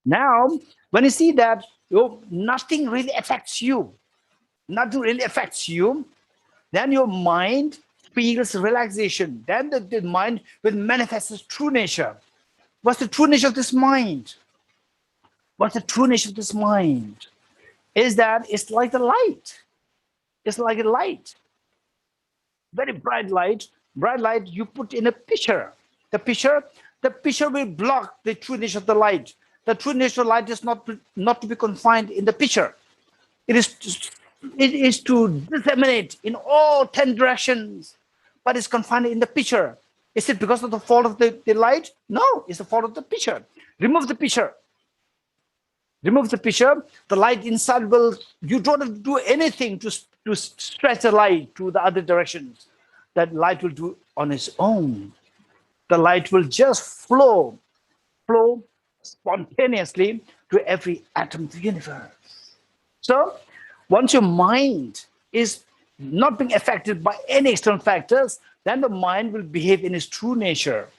Now, when you see that nothing really affects you, then your mind feels relaxation. Then the mind will manifest its true nature. What's the true nature of this mind? What's the true nature of this mind? Is that it's like the light. It's like a light. Very bright light. bright light you put in a pitcher. The pitcher will block the true nature of the light. The true nature of light is not to be confined in the pitcher. It is to disseminate in all 10 directions, but it's confined in the pitcher. Is it because of the fault of the light? No, it's the fault of the pitcher. Remove the pitcher. Remove the pitcher. The light inside will, you don't have to do anything to stretch the light to the other directions. That light will do on its own. The light will just flow spontaneously to every atom of the universe. So once your mind is not being affected by any external factors, then the mind will behave in its true nature.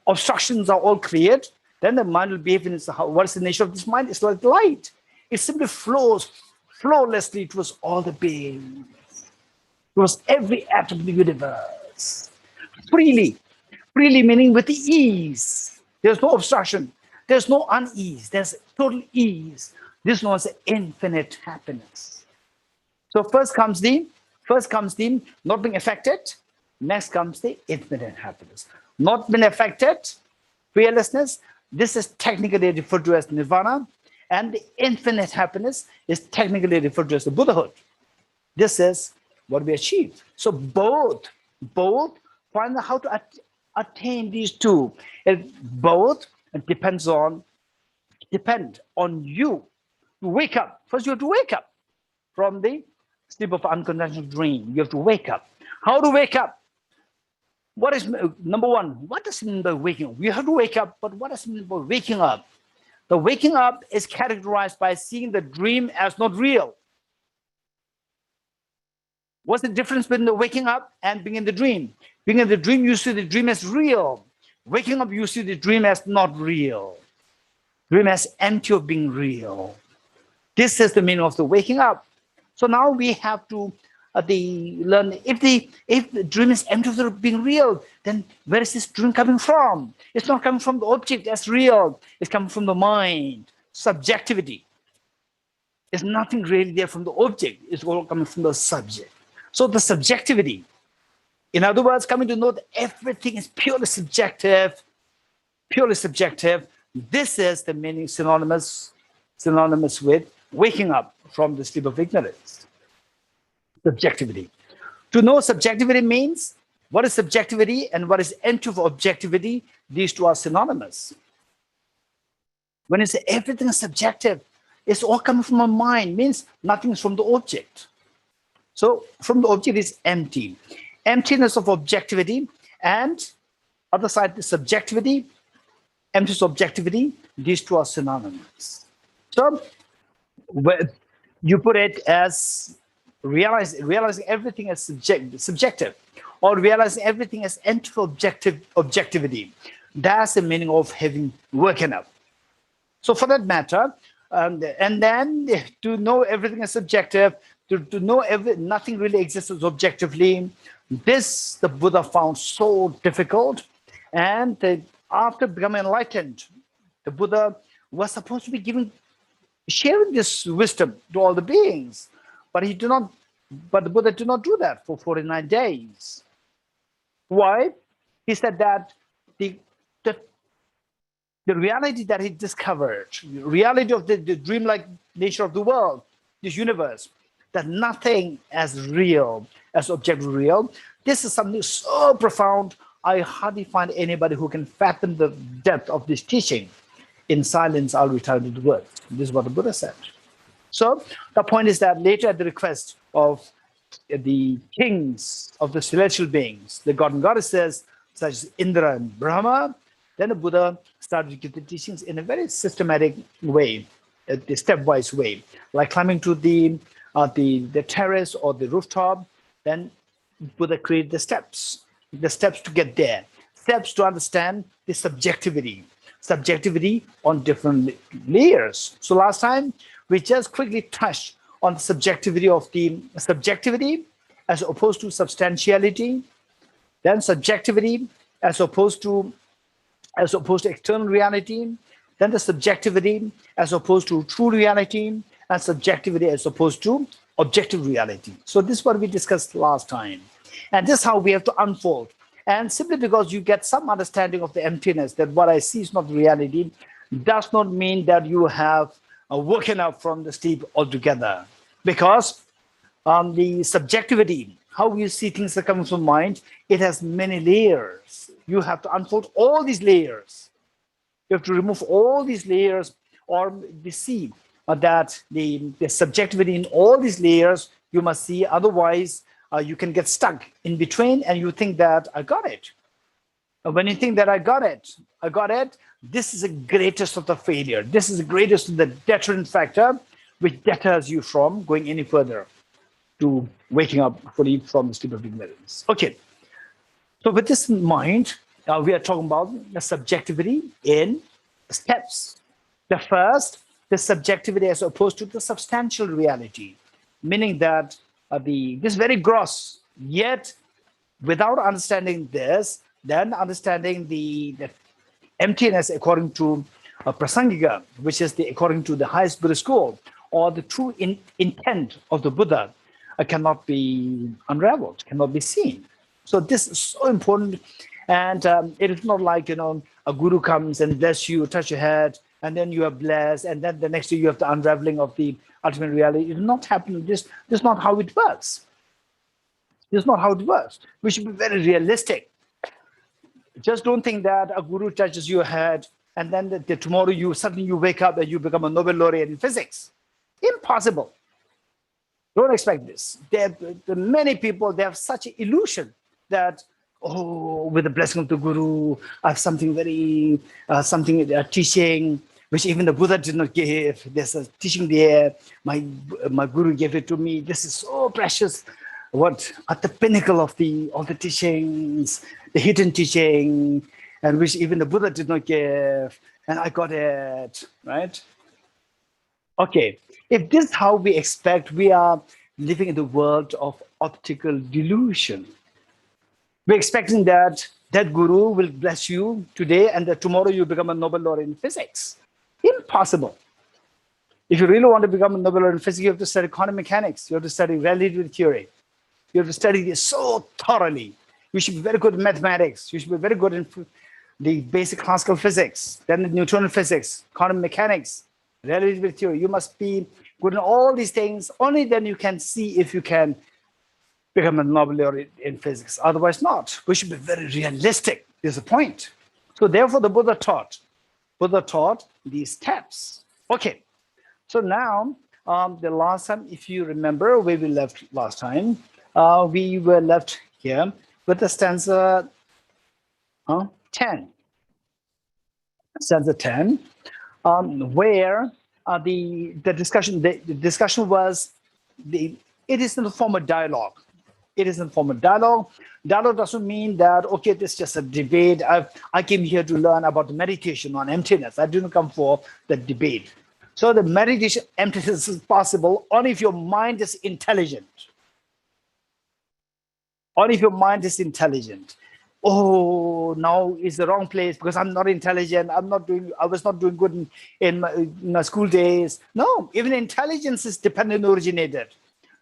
Obstructions are all cleared, then the mind will behave in its, what is the nature of this mind? It's like light. It simply flows flawlessly towards all the beings, towards every atom of the universe. Freely meaning with ease. There's no obstruction. There's no unease. There's total ease. This one is infinite happiness. So first comes the not being affected. Next comes the infinite happiness. Not being affected, fearlessness. This is technically referred to as nirvana, and the infinite happiness is technically referred to as the Buddhahood. This is what we achieve. So both find out how to attain these two. Both depend on you to wake up. First, you have to wake up from the sleep of unconventional dream. You have to wake up. How to wake up? What is number one? What does it mean by waking up? You have to wake up, but what does it mean by waking up? The waking up is characterized by seeing the dream as not real. What's the difference between the waking up and being in the dream? Being in the dream, you see the dream as real. Waking up, you see the dream as not real. Dream as empty of being real. This is the meaning of the waking up. So now we have to learn, if the dream is empty of being real, then where is this dream coming from? It's not coming from the object that's real. It's coming from the mind. Subjectivity. There's nothing really there from the object. It's all coming from the subject. So the subjectivity, in other words, coming to know that everything is purely subjective. This is the meaning synonymous with waking up from the sleep of ignorance. Subjectivity. To know subjectivity means, what is subjectivity and what is empty of objectivity? These two are synonymous. When you say everything is subjective, it's all coming from a mind, means nothing is from the object. So from the object is empty. Emptiness of objectivity, and other side is subjectivity, emptiness of objectivity. These two are synonymous. So you put it as realizing everything as subjective, or realizing everything as empty of objectivity. That's the meaning of having woken up. So for that matter, and then to know everything is subjective, to know nothing really exists as objectively, this the Buddha found so difficult. And after becoming enlightened, the Buddha was supposed to be sharing this wisdom to all the beings, but the Buddha did not do that for 49 days. Why? He said that the reality that he discovered, the reality of the dreamlike nature of the world, this universe, that nothing as real as objective real. This is something so profound. I hardly find anybody who can fathom the depth of this teaching. In silence, I'll return to the word. This is what the Buddha said. So the point is that later, at the request of the kings of the celestial beings, the god and goddesses, such as Indra and Brahma, then the Buddha started to give the teachings in a very systematic way, the stepwise way, like climbing to the terrace or the rooftop. Then Buddha created the steps to get there, steps to understand the subjectivity on different layers. So last time we just quickly touched on the subjectivity as opposed to substantiality, then subjectivity as opposed to external reality, then the subjectivity as opposed to true reality, and subjectivity as opposed to objective reality. So this is what we discussed last time. And this is how we have to unfold. And simply because you get some understanding of the emptiness, that what I see is not reality, does not mean that you have woken up from the sleep altogether. Because the subjectivity, how you see things that come from mind, it has many layers. You have to unfold all these layers. You have to remove all these layers, or see that the subjectivity in all these layers you must see. Otherwise, you can get stuck in between and you think that I got it. When you think that I got it, this is the greatest of the failure. This is the greatest of the deterrent factor, which deters you from going any further to waking up fully from the sleep of ignorance. Okay, so with this in mind, we are talking about the subjectivity in steps. The first, the subjectivity as opposed to the substantial reality, meaning that this very gross, yet without understanding this, then understanding the emptiness according to Prasangika, which is according to the highest Buddhist school, or the true intent of the Buddha, cannot be unraveled, cannot be seen. So this is so important. And it is not like, a guru comes and bless you, touch your head, and then you are blessed, and then the next day you have the unraveling of the ultimate reality. It will not happen. This is not how it works. This is not how it works. We should be very realistic. Just don't think that a guru touches your head and then tomorrow you suddenly wake up and you become a Nobel laureate in physics. Impossible. Don't expect this. Many people, they have such an illusion that, with the blessing of the guru, I have something teaching, which even the Buddha did not give. There's a teaching there. My guru gave it to me. This is so precious. What at the pinnacle of all the teachings, the hidden teaching, and which even the Buddha did not give, and I got it, right? Okay, if this is how we expect, we are living in the world of optical delusion. We're expecting that guru will bless you today and that tomorrow you become a Nobel laureate in physics. Impossible. If you really want to become a Nobel laureate in physics, you have to study quantum mechanics. You have to study relativity theory. You have to study this so thoroughly. You should be very good in mathematics. You should be very good in the basic classical physics, then the Newtonian physics, quantum mechanics, relativity theory. You must be good in all these things. Only then you can see if you can become a Nobel laureate in physics. Otherwise not. We should be very realistic. Is the point. So therefore the Buddha taught these steps. Okay. So now the last time, if you remember where we left last time, we were left here with the stanza 10. Stanza 10, where the discussion was it is in the form of dialogue. It is in the form of dialogue. Dialogue doesn't mean that, okay, this is just a debate. I came here to learn about the meditation on emptiness. I didn't come for the debate. So the meditation emptiness is possible only if your mind is intelligent. Only if your mind is intelligent. Oh, now is the wrong place because I'm not intelligent. I was not doing good in my school days. No, even intelligence is dependent originated.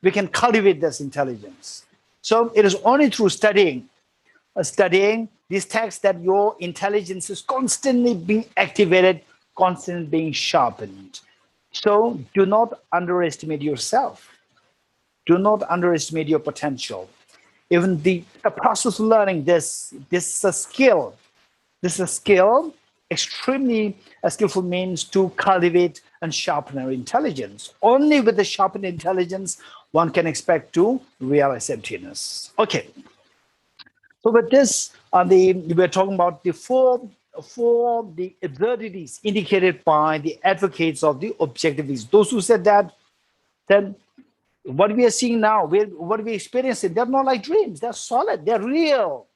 We can cultivate this intelligence. So it is only through studying these texts that your intelligence is constantly being activated, constantly being sharpened. So do not underestimate yourself. Do not underestimate your potential. Even the process of learning this is a skill. This is a skill, extremely skillful means to cultivate and sharpen our intelligence. Only with the sharpened intelligence, one can expect to realize emptiness. Okay. So with this, we're talking about the four the absurdities indicated by the advocates of the objectivities. Those who said that, then what we are seeing now, what we experiencing, they're not like dreams. They're solid. They're real.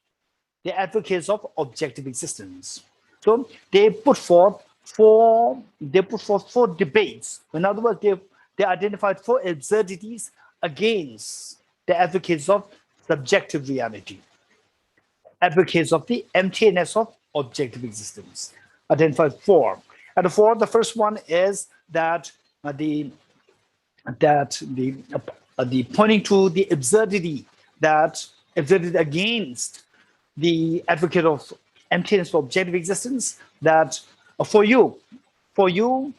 They're advocates of objective existence. So they put forth four debates. In other words, they identified four absurdities against the advocates of subjective reality, advocates of the emptiness of objective existence. Identified four. And the first one is that the pointing to the absurdity against the advocate of emptiness of objective existence, that for you, you,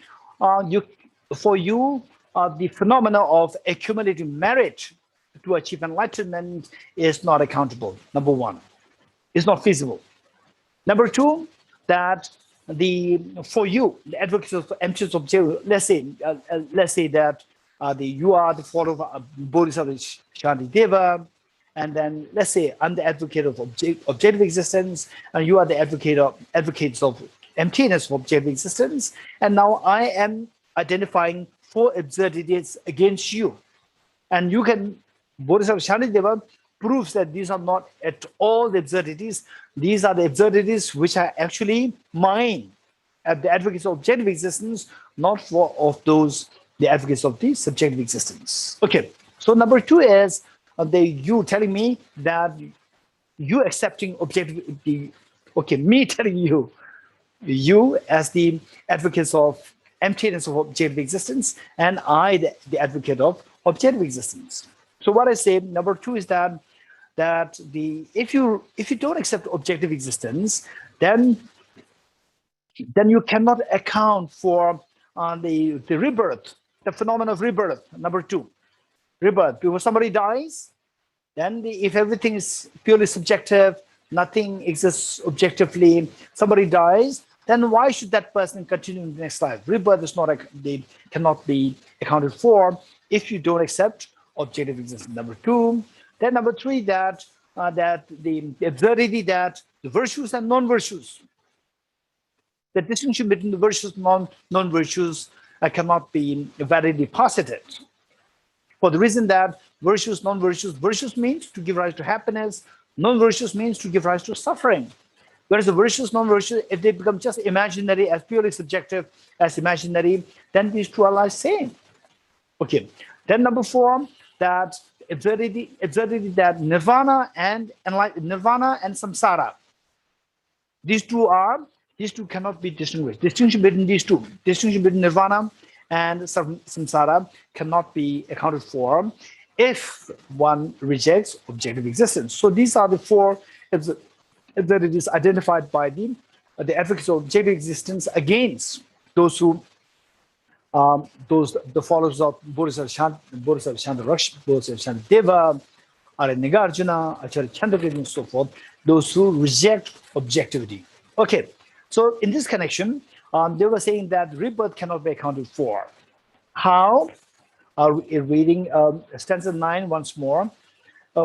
the phenomena of accumulating merit to achieve enlightenment is not accountable. Number one, it's not feasible. Number two, that for you, the advocates of emptiness of objective, let's say that you are the follower of Bodhisattva Shantideva, and then let's say I'm the advocate of objective existence, and you are the advocates of emptiness of objective existence, and now I am identifying 4 absurdities against you, and you can, Bodhisattva Shantideva proves that these are not at all the absurdities. These are the absurdities which are actually mine, at the advocates of objective existence, not for of those the advocates of the subjective existence. Okay, so number 2 is you telling me that you accepting objective, me telling you as the advocates of emptiness of objective existence, and I the advocate of objective existence. So what I say, number 2 is that if you don't accept objective existence, then you cannot account for the rebirth, the phenomenon of rebirth. Number 2, rebirth. Before somebody dies, then if everything is purely subjective, nothing exists objectively, somebody dies, then why should that person continue in the next life? Rebirth is not, they cannot be accounted for if you don't accept objective existence. Number 2. Then number 3, that the absurdity that the virtues and non-virtues, the distinction between the virtues and non-virtues cannot be validly posited, for the reason that virtues, non-virtues, virtues means to give rise to happiness, non-virtues means to give rise to suffering. Whereas the virtues, non-virtues, if they become just imaginary, as purely subjective as imaginary, then these two are like same. Okay. Then number 4, that absurdity that nirvana and samsara, these two cannot be distinguished. Distinction between these two, distinction between nirvana and samsara cannot be accounted for if one rejects objective existence. So these are the 4 absurdities identified by the advocates of objective existence against those who the followers of Bodhisattva Shantideva, Nagarjuna, Acharya Chandrakirti, and so forth, those who reject objectivity. Okay, so in this connection, they were saying that rebirth cannot be accounted for. How? Reading stanza 9 once more.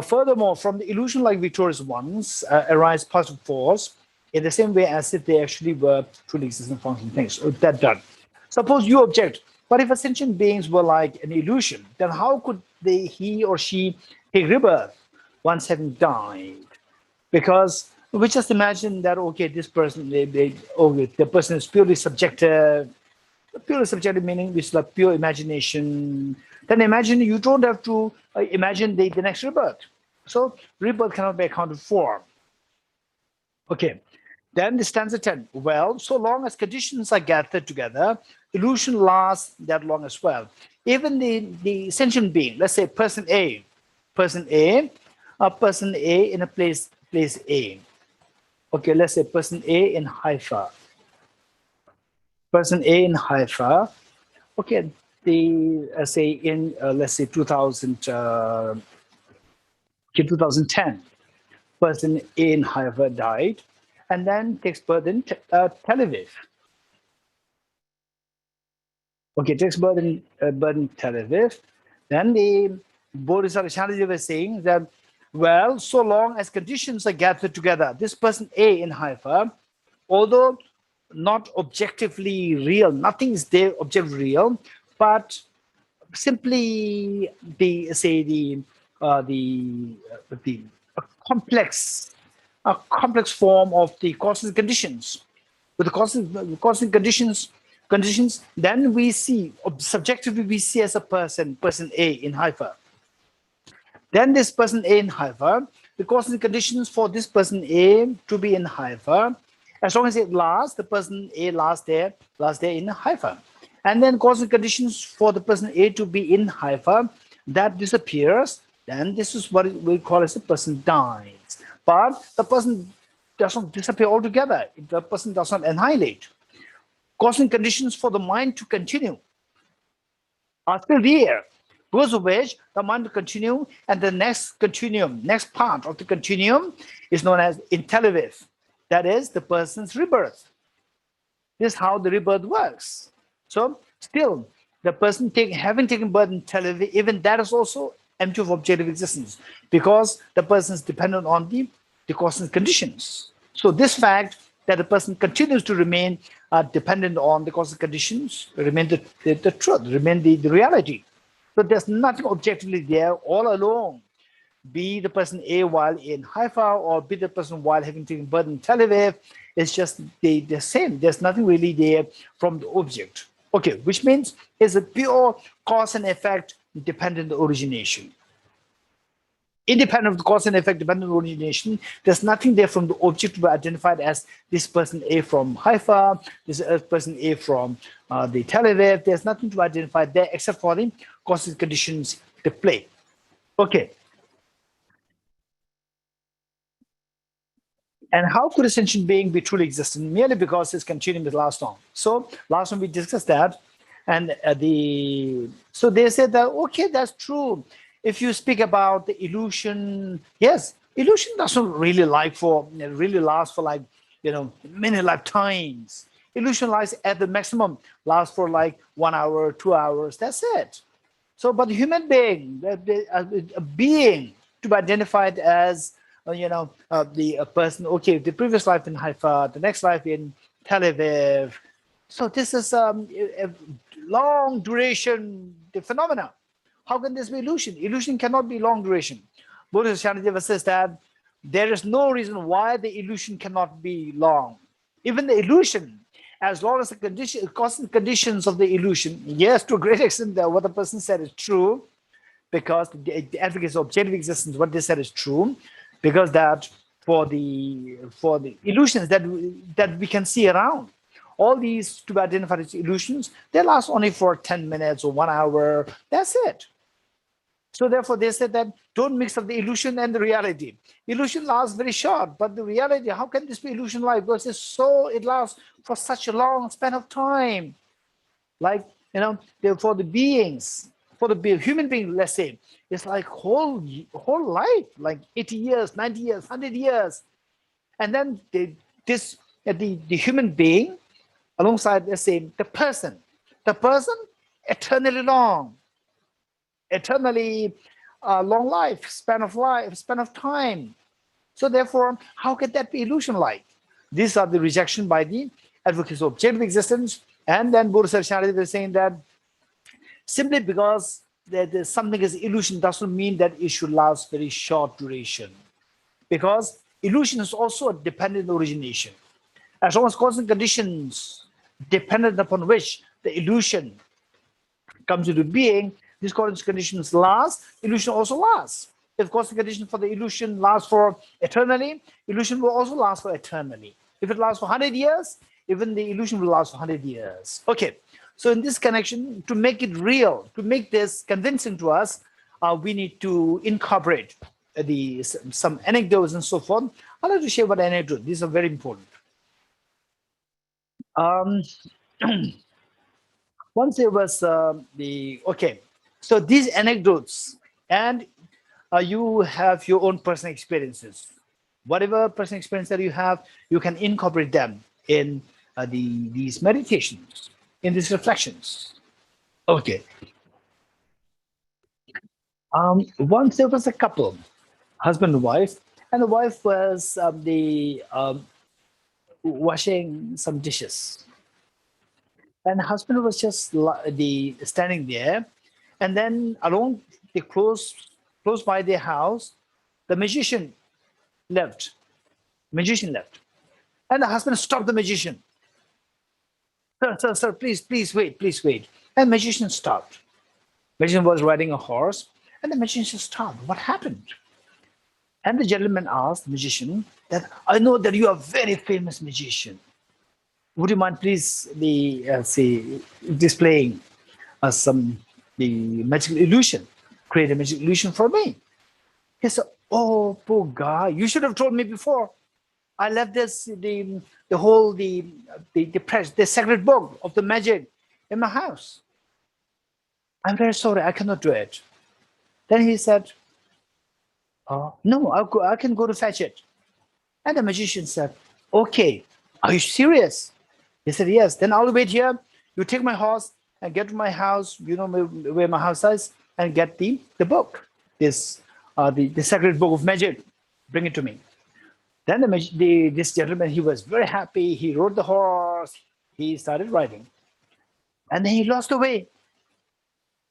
Furthermore, from the illusion-like victorious ones arise positive force in the same way as if they actually were truly existing functioning things. So that done. Suppose you object, but if sentient beings were like an illusion, then how could he or she take rebirth once having died? Because we just imagine that, okay, this person, the person is purely subjective meaning which is like pure imagination. Then imagine you don't have to imagine the next rebirth. So rebirth cannot be accounted for. Okay. Then the stanza 10. Well, so long as conditions are gathered together, illusion lasts that long as well. Even the sentient being, let's say person A in a place A. Okay, let's say person A in Haifa. Person A in Haifa. Okay, say in let's say 2010, person A in Haifa died, and then takes birth in Tel Aviv. Okay, takes birth in Tel Aviv. Then the Bodhisattva Shantideva was saying that, well, so long as conditions are gathered together, this person A in Haifa, although not objectively real, nothing is there objectively real, but simply a complex form of the causes and conditions. With the causes and conditions, then we see, subjectively we see as a person A in Haifa. Then this person A in Haifa, the causes and conditions for this person A to be in Haifa, as long as it lasts, the person A lasts there in Haifa. And then causes and conditions for the person A to be in Haifa, that disappears, then this is what we call as a person dies. but the person does not disappear altogether. The person does not annihilate. Causing conditions for the mind to continue are still there, because of which the mind will continue, and the next continuum, next part of the continuum is known as intellivive. That is the person's rebirth. This is how the rebirth works. So still, the person having taken birth in intellivive, even that is also empty of objective existence, because the person is dependent on the causing conditions. So this fact that the person continues to remain dependent on the causal conditions, remain the truth, remain the reality. So there's nothing objectively there all along. Be the person A while in Haifa, or be the person while having taken birth in Tel Aviv, it's just the same. There's nothing really there from the object. Okay, which means it's a pure cause and effect dependent origination. Independent of the cause and effect, dependent on origination, there's nothing there from the object to be identified as this person A from Haifa, this person A from the Tel Aviv. There's nothing to identify there except for the causes conditions they play. Okay. And how could a sentient being be truly existent? Merely because it's continuing with last one. So last one we discussed that, and so they said that okay, that's true. If you speak about the illusion, yes, illusion doesn't really last for like many lifetimes. Illusion lies at the maximum, lasts for like 1 hour, 2 hours. That's it. So, but the human being, a being to be identified as the person. Okay, the previous life in Haifa, the next life in Tel Aviv. So this is a long duration phenomena. How can this be illusion? Illusion cannot be long duration. Bodhisattva says that there is no reason why the illusion cannot be long. Even the illusion, as long as the constant conditions of the illusion, yes, to a great extent, what the person said is true, because the advocates of objective existence, what they said is true, because that for the illusions that we can see around, all these to be identified as illusions, they last only for 10 minutes or 1 hour. That's it. So therefore, they said that don't mix up the illusion and the reality. Illusion lasts very short, but the reality, how can this be illusion like? Because it lasts for such a long span of time. Like, for the beings, for the human being, let's say, it's like whole life, like 80 years, 90 years, 100 years. And then the human being, alongside, let's say, the person eternally long. Eternally long life, span of time. So therefore, how can that be illusion-like? These are the rejection by the advocates of objective existence. And then Bodhisattva is saying that simply because something is illusion doesn't mean that it should last very short duration. Because illusion is also a dependent origination. As long as causal conditions dependent upon which the illusion comes into being, these causal conditions last, illusion also lasts. If causal condition for the illusion lasts for eternally, illusion will also last for eternally. If it lasts for 100 years, even the illusion will last for 100 years. Okay, so in this connection, to make it real, to make this convincing to us, we need to incorporate some anecdotes and so forth. I'd like to share one anecdote. These are very important. Once there was so these anecdotes, and you have your own personal experiences. Whatever personal experience that you have, you can incorporate them in these meditations, in these reflections. Okay. Once there was a couple, husband and wife, and the wife was washing some dishes. And the husband was just standing there, and then along the close by their house, the magician left. And the husband stopped the magician. Sir, please wait. And the magician stopped. Magician was riding a horse, and the magician stopped. What happened? And the gentleman asked the magician that, I know that you are a very famous magician. Would you mind please displaying the magical illusion? Create a magical illusion for me. He said, Oh, poor guy! You should have told me before. I left the press, the sacred book of the magic in my house. I'm very sorry, I cannot do it. Then he said, no, I can go to fetch it. And the magician said, okay, are you serious? He said, yes. Then I'll wait here. You take my horse and get to my house, you know where my house is, and get the book, the sacred book of magic. Bring it to me. Then this gentleman, he was very happy. He rode the horse. He started riding. And then he lost the way.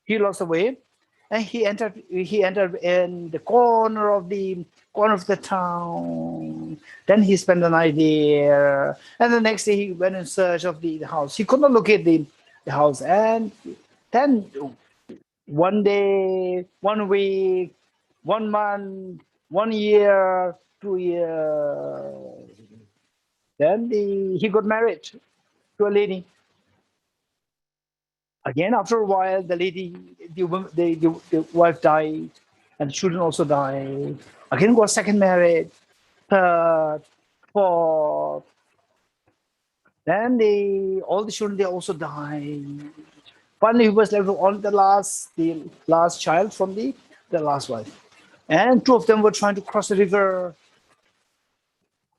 He lost the way, and he entered in the corner of the town. Then he spent the night there, and the next day he went in search of the house. He could not locate the house, and then one day, 1 week, 1 month, 1 year, 2 years, then he got married to a lady. Again, after a while, the wife died, and the children also died. Again, got second marriage, third, fourth. Then all the children, they also died. Finally, he was left with only the last child from the last wife. And two of them were trying to cross the river.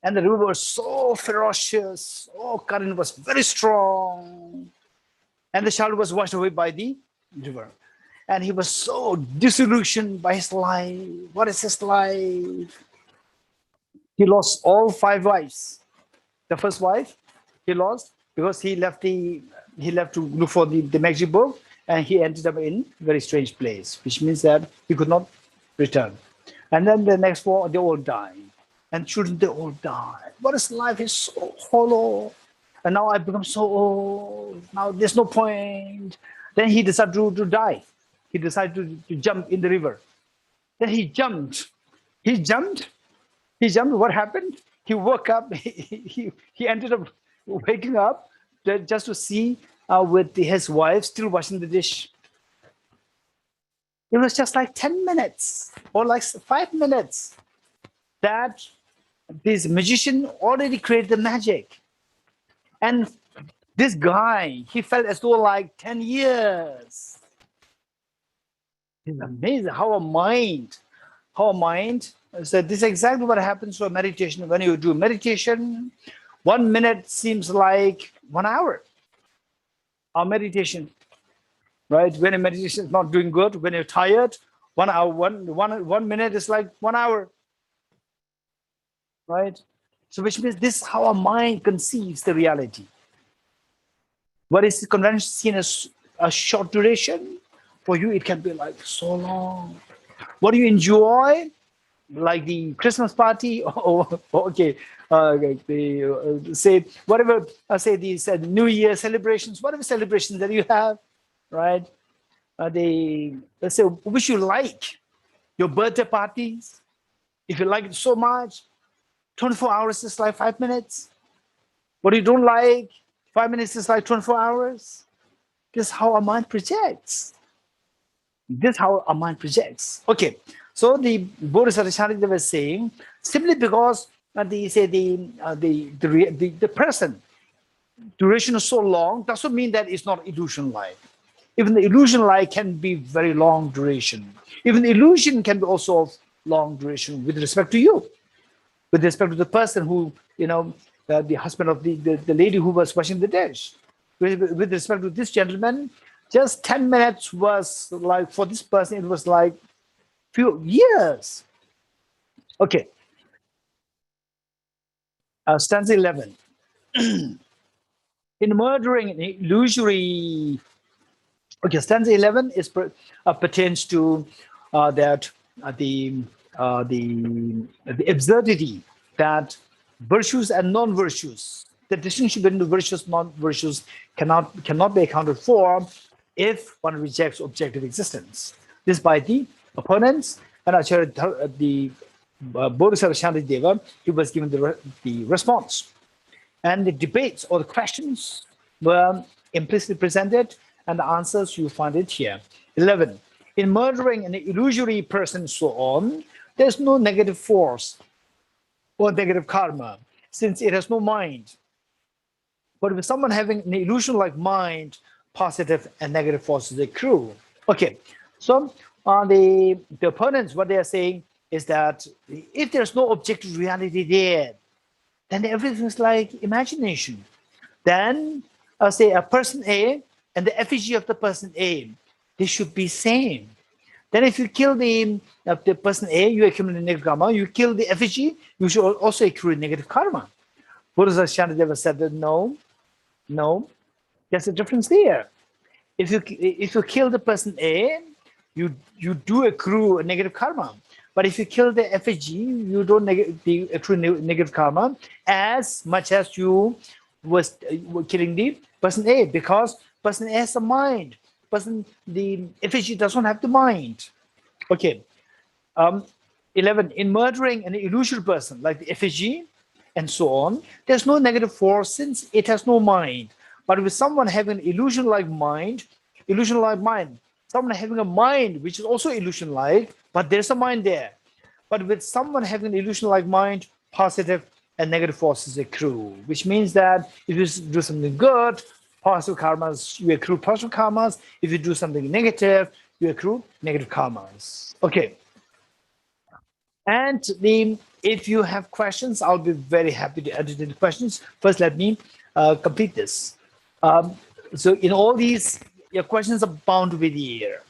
And the river was so ferocious. Oh, current was very strong. And the child was washed away by the river. And he was so disillusioned by his life. What is his life? He lost all 5 wives. The first wife he lost because he left to look for the magic book, and he ended up in a very strange place, which means that he could not return. And then the next 4, they all died. And children, they all died. What is life? Is so hollow. And now I've become so old. Now there's no point. Then he decided to die. He decided to jump in the river. Then he jumped. He jumped. What happened? He woke up. He ended up waking up just to see with his wife still washing the dish. It was just like 10 minutes or like 5 minutes that this magician already created the magic. And this guy, he felt as though like 10 years. It's amazing how a mind, so this is exactly what happens to a meditation. When you do meditation, 1 minute seems like 1 hour. Our meditation, right? When a meditation is not doing good, when you're tired, 1 hour, 1 minute is like 1 hour, right? So which means this is how our mind conceives the reality. What is conventionally seen as a short duration, for you it can be like so long. What do you enjoy? Like the Christmas party, say whatever, say these New Year celebrations, whatever celebrations that you have, right? Let's say which you like, your birthday parties. If you like it so much, 24 hours is like 5 minutes. What you don't like, 5 minutes is like 24 hours. This is how our mind projects. Okay, so the Bodhisattva they were saying, simply because the present duration is so long, doesn't mean that it's not illusion like. Even the illusion like can be very long duration. Even the illusion can be also of long duration with respect to you, with respect to the person who, the husband of the lady who was washing the dish. With respect to this gentleman, just 10 minutes was like, for this person, it was like few years. Okay. Stanza 11. In murdering an illusory, okay, stanza 11 is pertains to the absurdity that virtues and non-virtues, the distinction between the virtues and non-virtues cannot be accounted for if one rejects objective existence. This by the opponents, and Acharya the Bodhisattva Shantideva, he was given the response. And the debates or the questions were implicitly presented, and the answers you find it here. 11. In murdering an illusory person, so on, there's no negative force or negative karma, since it has no mind. But with someone having an illusion-like mind, positive and negative forces accrue. Okay, so the opponents, what they are saying is that if there's no objective reality there, then everything's like imagination. Then, say a person A and the effigy of the person A, they should be same. Then if you kill the person A, you accumulate negative karma. You kill the effigy, you should also accrue negative karma. Bodhisattva Shantideva said that no, there's a difference there. If you kill the person A, you do accrue a negative karma. But if you kill the effigy, you don't accrue negative karma as much as you were killing the person A, because person A has a mind. The effigy does not have the mind. Okay. 11. In murdering an illusory person like the effigy and so on, there's no negative force since it has no mind. But with someone having an illusion-like mind, someone having a mind which is also illusion-like, but there's a mind there. But with someone having an illusion-like mind, positive and negative forces accrue, which means that if you do something good, positive karmas, you accrue positive karmas. If you do something negative, you accrue negative karmas. Okay. And if you have questions, I'll be very happy to entertain the questions. First, let me complete this. So in all these, your questions are bound to be here.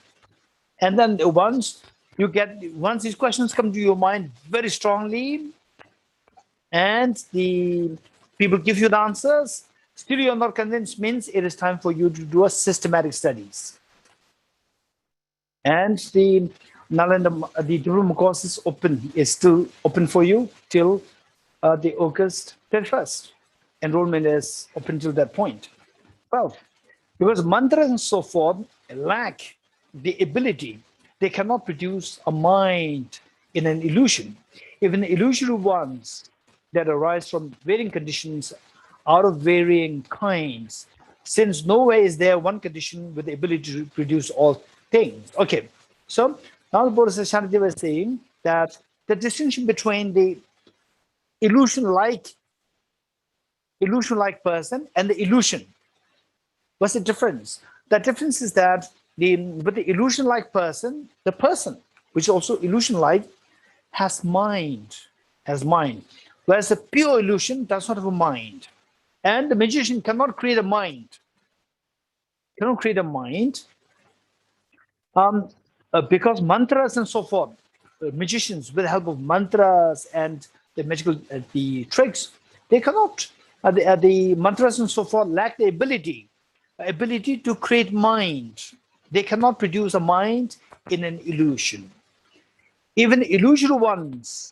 And then once these questions come to your mind very strongly, and the people give you the answers, still you're not convinced, means it is time for you to do a systematic studies. And the diploma course is still open for you till the August 31st. Enrollment is open till that point. Well, because mantras and so forth lack the ability, they cannot produce a mind in an illusion. Even illusory ones that arise from varying conditions out of varying kinds, since nowhere is there one condition with the ability to produce all things. Okay, so now the Bodhisattva Shantideva is saying that the distinction between the illusion-like person and the illusion. What's the difference? The difference is that with the illusion-like person, the person, which is also illusion-like, has mind. Whereas the pure illusion does not have a mind. And the magician cannot create a mind. Because mantras and so forth, magicians with the help of mantras and the magical the tricks, they cannot. The mantras and so forth lack the ability to create mind. They cannot produce a mind in an illusion. Even illusory ones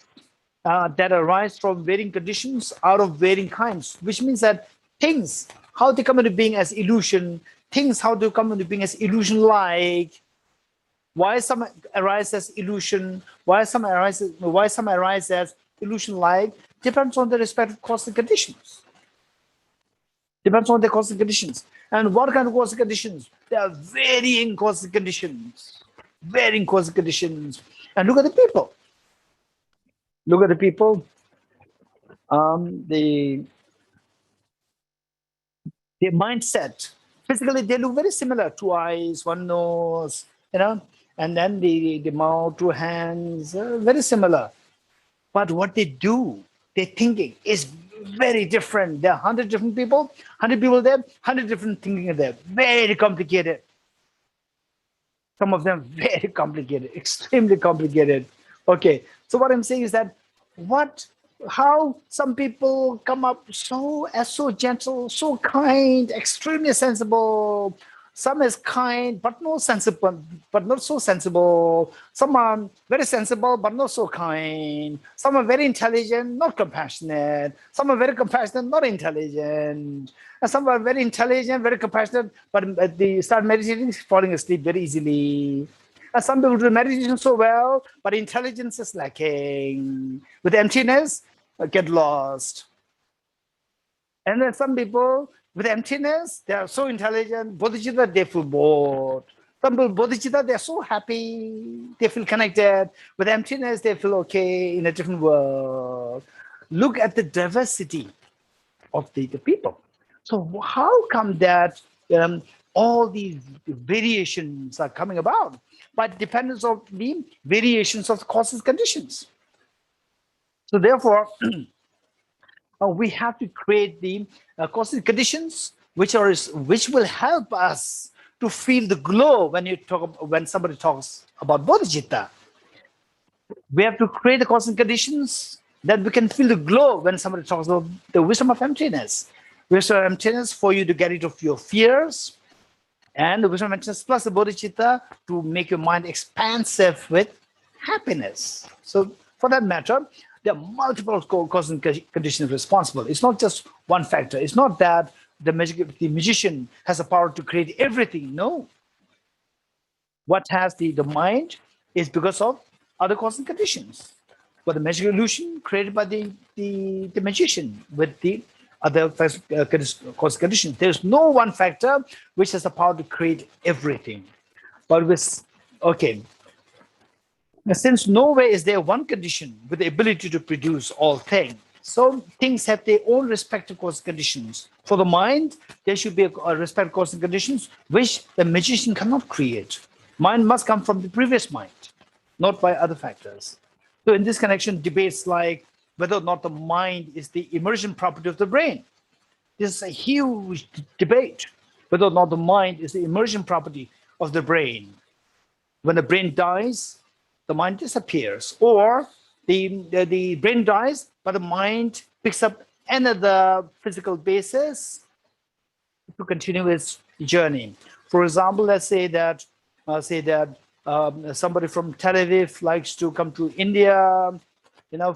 that arise from varying conditions out of varying kinds, which means that things, how they come into being as illusion, things how they come into being as illusion-like, why some arise as illusion, why some arise as illusion-like, depends on the respective cosmic conditions. Depends on the cosmic conditions. And what kind of cosmic conditions? There are varying cosmic conditions. And look at the people. Their mindset. Physically, they look very similar. 2 eyes, 1 nose, and then the mouth, 2 hands, very similar. But what they do, their thinking is very different. There are 100 different people, 100 people there, 100 different thinking there. Very complicated. Some of them very complicated, extremely complicated. Okay, so what I'm saying is that how some people come up so gentle, so kind, extremely sensible. Some is kind, but not so sensible. Some are very sensible, but not so kind. Some are very intelligent, not compassionate. Some are very compassionate, not intelligent. And some are very intelligent, very compassionate, but they start meditating, falling asleep very easily. And some people do meditation so well, but intelligence is lacking. With emptiness, get lost. And then some people with emptiness, they are so intelligent, Bodhisattva, they feel bored. Some bodhicitta, they're so happy, they feel connected. With emptiness, they feel okay in a different world. Look at the diversity of the people. So how come that all these variations are coming about? But dependence of the variations of the causes conditions. So therefore, we have to create the causes conditions which will help us to feel the glow when somebody talks about bodhicitta. We have to create the causes conditions that we can feel the glow when somebody talks about the wisdom of emptiness. Wisdom of emptiness for you to get rid of your fears, and the wisdom of emptiness plus the bodhicitta to make your mind expansive with happiness. So for that matter, there are multiple causes conditions responsible. It's not just one factor. It's not that the magician has the power to create everything. No. What has the mind is because of other causes conditions. But the magic illusion created by the magician with the other cause conditions. There's no one factor which has the power to create everything. But since nowhere is there one condition with the ability to produce all things, so things have their own respective cause conditions. For the mind, there should be a respective cause conditions which the magician cannot create. Mind must come from the previous mind, not by other factors. So in this connection, debates like whether or not the mind is the immersion property of the brain. This is a huge debate, whether or not the mind is the immersion property of the brain. When the brain dies, the mind disappears, or the brain dies, but the mind picks up another physical basis to continue its journey. For example, let's say that somebody from Tel Aviv likes to come to India.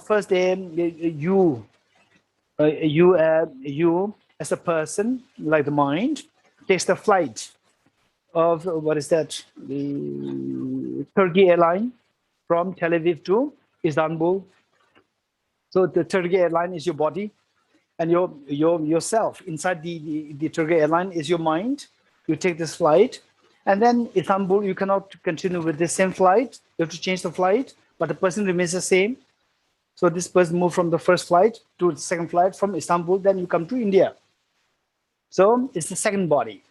First day you as a person, like the mind, takes the flight of the Turkey airline from Tel Aviv to Istanbul. So the Turkey airline is your body, and yourself inside the Turkey airline is your mind. You take this flight, and then Istanbul, you cannot continue with the same flight. You have to change the flight, but the person remains the same. So this person moved from the first flight to the second flight from Istanbul, then you come to India. So it's the second body.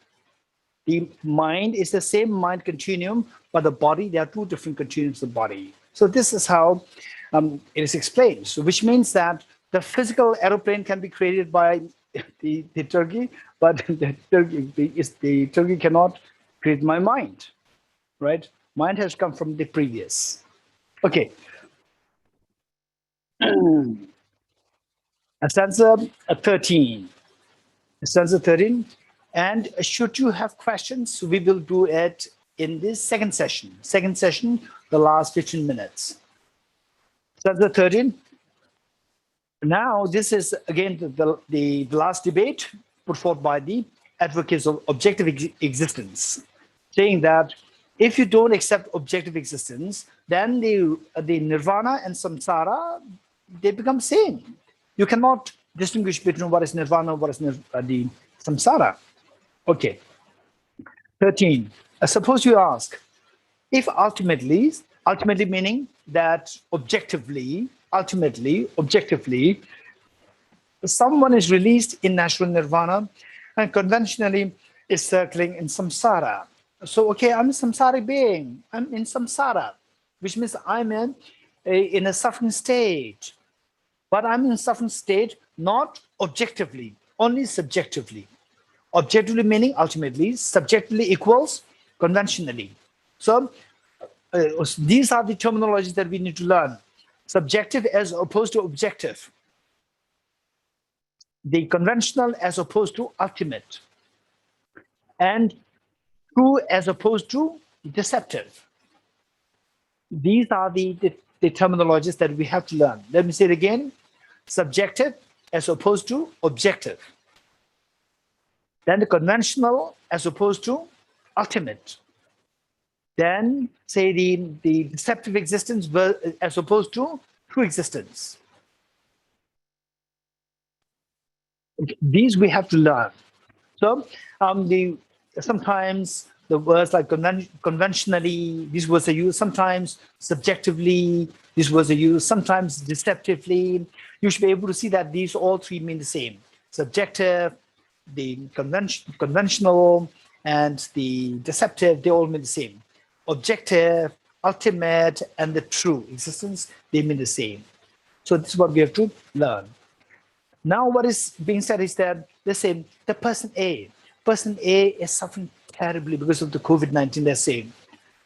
The mind is the same mind continuum, but the body, there are two different continuums of the body. So this is how it is explained. So which means that the physical aeroplane can be created by the Turkey, but the Turkey cannot create my mind, right? Mind has come from the previous. Okay. Stanza 13. Stanza 13. And should you have questions, we will do it in this second session. Second session, the last 15 minutes. Stanza 13. Now, this is again the last debate put forth by the advocates of objective existence, saying that if you don't accept objective existence, then the nirvana and samsara, they become same. You cannot distinguish between what is nirvana and what is the samsara. Okay. 13. Suppose you ask, if ultimately meaning that objectively, someone is released in natural nirvana and conventionally is circling in samsara. So, okay, I'm a samsaric being. I'm in samsara, which means I'm in a suffering state. But I'm in a suffering state not objectively, only subjectively. Objectively meaning ultimately, subjectively equals conventionally. So these are the terminologies that we need to learn. Subjective as opposed to objective. The conventional as opposed to ultimate. And true as opposed to deceptive. These are the terminologies that we have to learn. Let me say it again. Subjective as opposed to objective. Then the conventional as opposed to ultimate. Then say the deceptive existence as opposed to true existence. These we have to learn. So sometimes the words like conventionally, these words are used. Sometimes subjectively, these words are used. Sometimes deceptively. You should be able to see that these all three mean the same. Subjective, the conventional, and the deceptive, they all mean the same. Objective, ultimate, and the true existence, they mean the same. So this is what we have to learn. Now what is being said is that, let's say, the person A is suffering terribly because of the COVID-19, they're saying.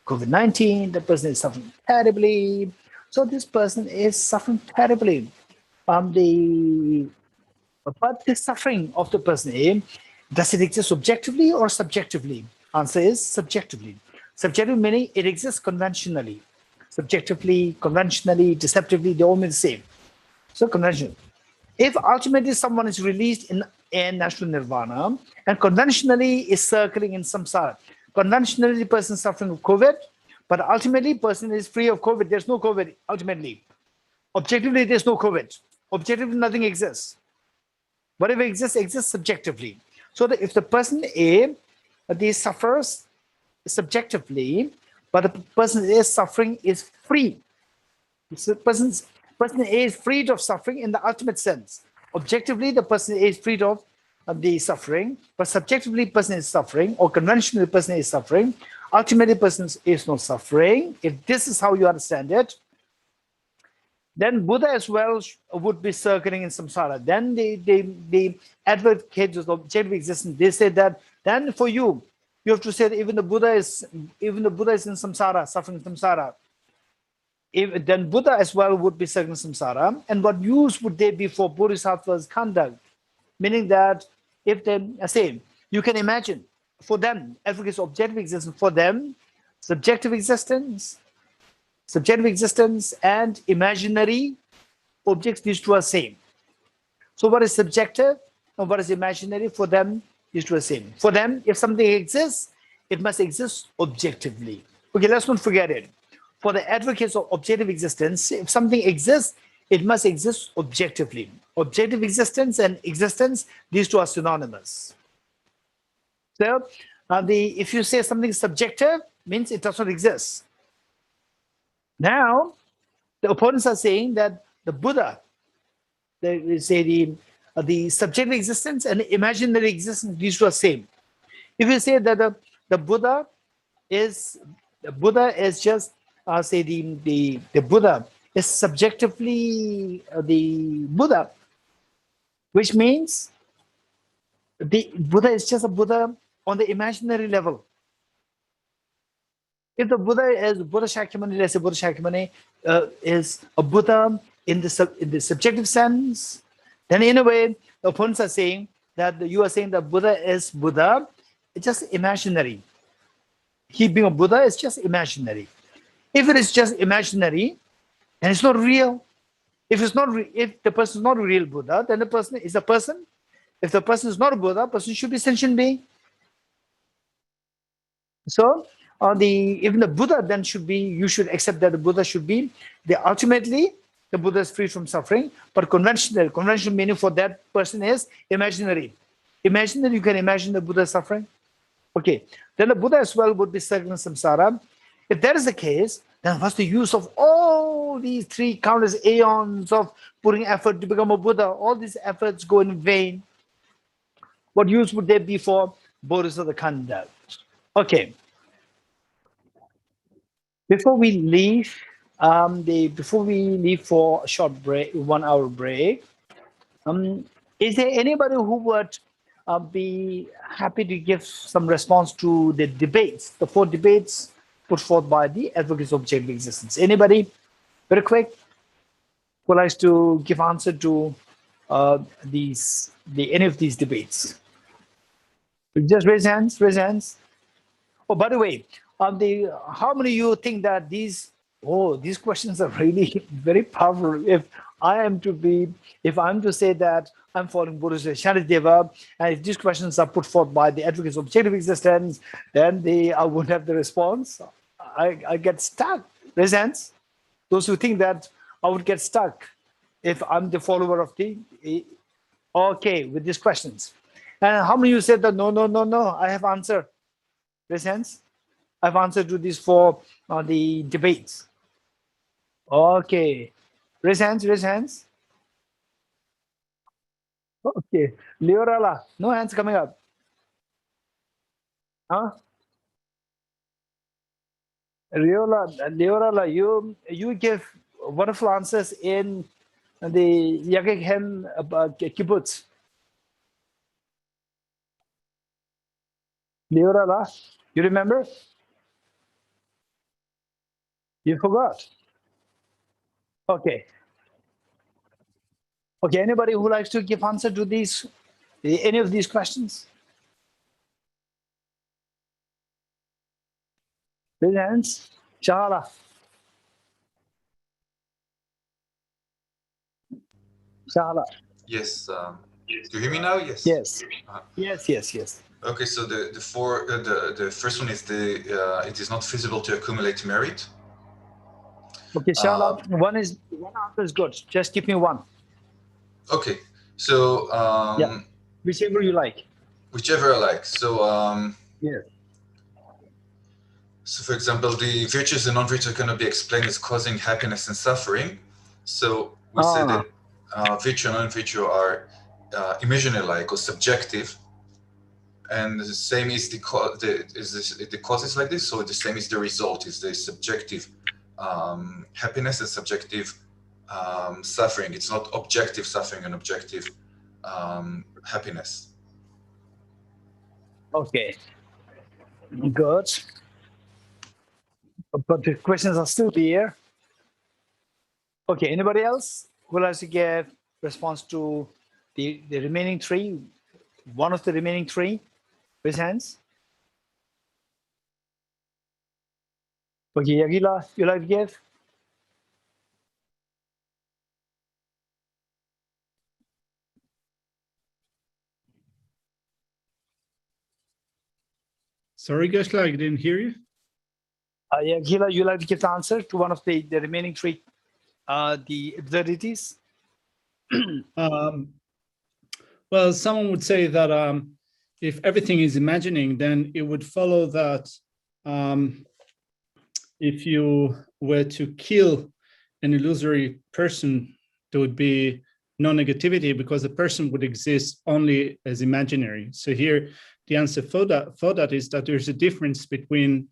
COVID-19, the person is suffering terribly. So this person is suffering terribly. But the suffering of the person A, does it exist objectively or subjectively? Answer is subjectively. Subjective meaning it exists conventionally. Subjectively, conventionally, deceptively, they all mean the same. So conventional. If ultimately someone is released in natural nirvana and conventionally is circling in samsara, conventionally the person is suffering of COVID, but ultimately person is free of COVID. There's no COVID ultimately. Objectively, there's no COVID. Objectively, nothing exists. Whatever exists subjectively. So that if the person A, they suffers subjectively, but the person A suffering is free. So person A is freed of suffering in the ultimate sense. Objectively, the person A is freed of the suffering, but subjectively, person is suffering, or conventionally, person is suffering. Ultimately, person is not suffering. If this is how you understand it, then Buddha as well would be circling in samsara. Then they advocate of objective existence. They say that then for you have to say that even the Buddha is in samsara, suffering in samsara. Then Buddha as well would be circling samsara. And what use would they be for Bodhisattva's conduct? Meaning that if they say, you can imagine for them, advocates of objective existence, for them, subjective existence and imaginary objects, these two are same. So what is subjective and what is imaginary? For them, these two are same. For them, if something exists, it must exist objectively. Okay, let's not forget it. For the advocates of objective existence, if something exists, it must exist objectively. Objective existence and existence, these two are synonymous. So if you say something is subjective, means it does not exist. Now, the opponents are saying that the Buddha, they say the subjective existence and the imaginary existence, these two are same. If you say that the Buddha is just say the Buddha is subjectively the Buddha, which means the Buddha is just a Buddha on the imaginary level. If the Buddha is Buddha Shakyamuni, let's say Buddha Shakyamuni is a Buddha in the subjective sense, then in a way, the opponents are saying that you are saying that Buddha is Buddha, it's just imaginary. He being a Buddha is just imaginary. If it is just imaginary, then it's not real. If the person is not a real Buddha, then the person is a person. If the person is not a Buddha, person should be sentient being. So even the Buddha then should be, you should accept that the Buddha should be ultimately the Buddha is free from suffering, but conventional meaning for that person is imaginary. Imaginary, you can imagine the Buddha suffering. Okay, then the Buddha as well would be circling samsara. If that is the case, then what's the use of all these three countless aeons of putting effort to become a Buddha? All these efforts go in vain. What use would there be for Bodhisattva conduct? Okay. Before we leave, for a short break, 1 hour break, is there anybody who would be happy to give some response to the debates, the 4 debates put forth by the advocates of objective existence? Anybody? Very quick. Who likes to give answer to any of these debates? Just raise hands. Oh, by the way, how many of you think that these questions are really very powerful? If I'm to say that I'm following Buddhist Shantideva, and if these questions are put forth by the advocates of objective existence, then I won't have the response. I get stuck. Raise hands. Those who think that I would get stuck if I'm the follower of with these questions. And how many of you said that no, I have answer? Raise hands. I've answered to these four the debates. Okay. Raise hands, raise hands. Okay. Leorala, no hands coming up. Huh? Leorala, you give wonderful answers in the Yageghem kibbutz. Leorala, you remember? You forgot. Okay. Okay, anybody who likes to give answer to these, any of these questions? Raise hands. Shahala. Shahala. Yes. Do you hear me now? Yes. Yes. Uh-huh. Yes. Okay, so the first one is it is not feasible to accumulate merit. Okay, Shahala, one answer is good. Just give me one. Okay, so Yeah, whichever you like. whichever I like. So Yes. so for example, the virtues and non-virtues cannot be explained as causing happiness and suffering. So we say that virtue and non-virtue are imaginary-like or subjective, and the same is the cause is like this. So the same is the result, is the subjective happiness and subjective suffering. It's not objective suffering and objective happiness. Okay. Good. But the questions are still there. Okay, anybody else who likes to give response to the remaining three? One of the remaining three? Raise hands. Okay, Yagila, you like to give? Sorry, Geshe, I didn't hear you. Yagila, you like to give the answer to one of the remaining three, the absurdities? Well, someone would say that if everything is imagining, then it would follow that if you were to kill an illusory person, there would be no negativity because the person would exist only as imaginary. So here, the answer for that is that there's a difference between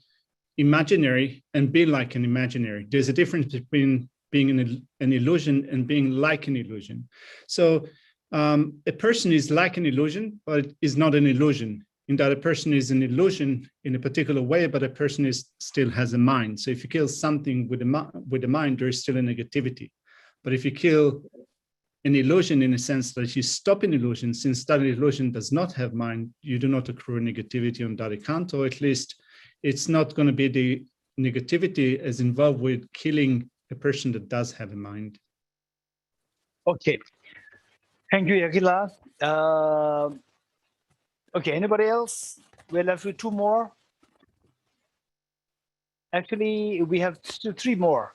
imaginary and being like an imaginary. There's a difference between being an illusion and being like an illusion. So a person is like an illusion, but is not an illusion, in that a person is an illusion in a particular way, but a person still has a mind. So if you kill something with the mind, there is still a negativity. But if you kill an illusion in a sense that you stop an illusion, since that illusion does not have mind, you do not accrue negativity on that account, or at least it's not going to be the negativity as involved with killing a person that does have a mind. Okay. Thank you, Yagila. Okay, anybody else? We're left with two more. Actually, we have three more.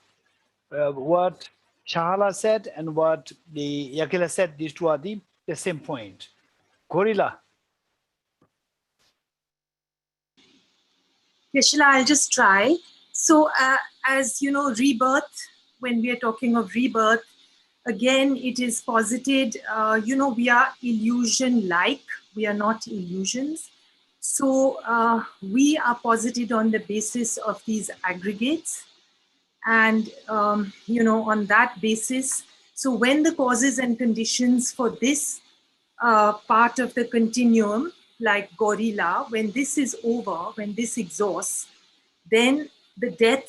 What Shahala said and what the Yagila said, these two are the same point. Gorilla. Geshe, I'll just try. So as you know, rebirth, when we are talking of rebirth, again, it is posited, we are illusion-like, we are not illusions. So we are posited on the basis of these aggregates. And, on that basis, so when the causes and conditions for this part of the continuum, like gorilla, when this is over, when this exhausts, then the death,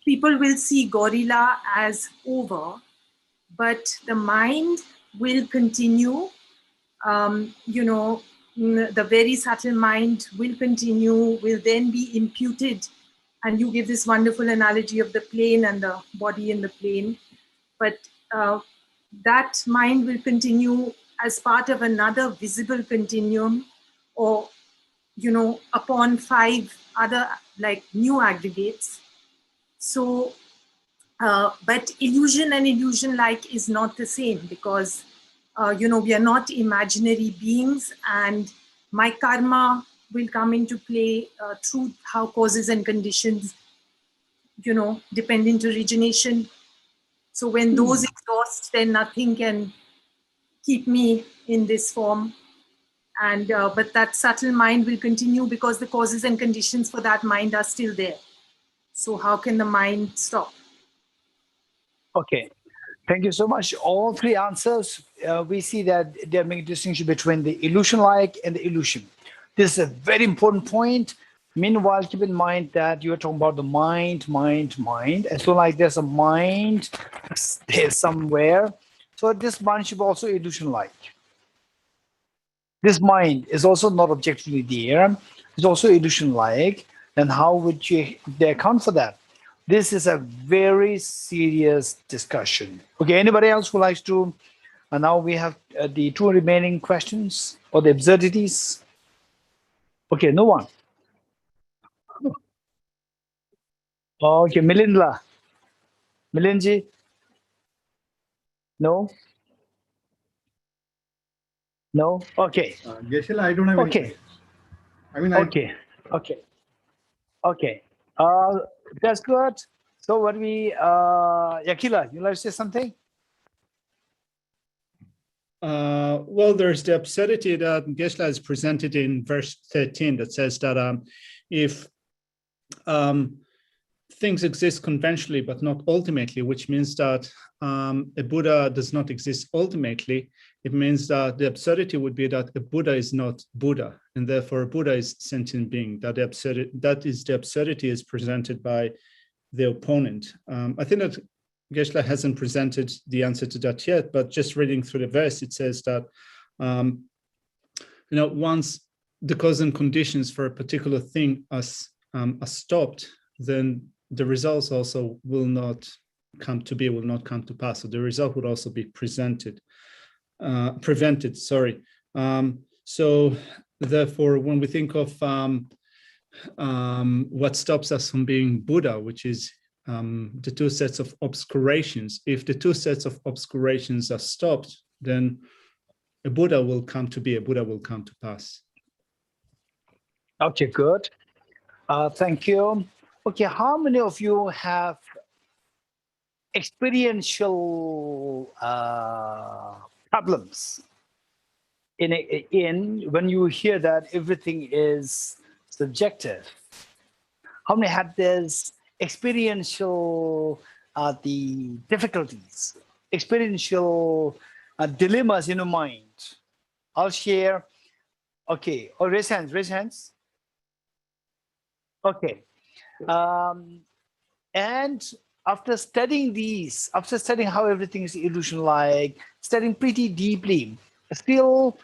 people will see gorilla as over, but the mind will continue, the very subtle mind will continue, will then be imputed. And you give this wonderful analogy of the plane and the body in the plane. But that mind will continue as part of another visible continuum, or, upon 5 other like new aggregates. So, but illusion and illusion-like is not the same, because, we are not imaginary beings, and my karma will come into play through how causes and conditions, depend into origination. So when those exhaust, then nothing can keep me in this form. And but that subtle mind will continue because the causes and conditions for that mind are still there. So how can the mind stop? Okay. Thank you so much. All three answers, we see that they're making a distinction between the illusion-like and the illusion. This is a very important point. Meanwhile, keep in mind that you are talking about the mind. And so like there's a mind there somewhere. So this mind should be also illusion-like. This mind is also not objectively there. It's also illusion-like. Then how would they account for that? This is a very serious discussion. Okay, anybody else who likes to? And now we have the two remaining questions or the absurdities. Okay, no one. Okay, Milindla. Milinji? No? No? Okay. Geshe, I don't have any Okay. question. I mean, Okay. That's good. So what we, Yakila, you like to say something? Well, there's the absurdity that Geshe has presented in verse 13 that says that if things exist conventionally but not ultimately, which means that a Buddha does not exist ultimately, it means that the absurdity would be that a Buddha is not Buddha, and therefore a Buddha is sentient being. That is the absurdity is presented by the opponent. I think that Geshe hasn't presented the answer to that yet, but just reading through the verse, it says that once the cause and conditions for a particular thing are stopped, then the results also will not come to be, will not come to pass. So the result would also be prevented. So therefore, when we think of what stops us from being Buddha, which is the two sets of obscurations, if the two sets of obscurations are stopped, then a Buddha will come to be, a Buddha will come to pass. Okay, good. Thank you. Okay, how many of you have experiential problems in when you hear that everything is subjective? How many had this experiential the difficulties, experiential dilemmas in your mind? I'll share. Okay, or raise hands. Okay. And after studying these, after studying how everything is illusion-like, studying pretty deeply, still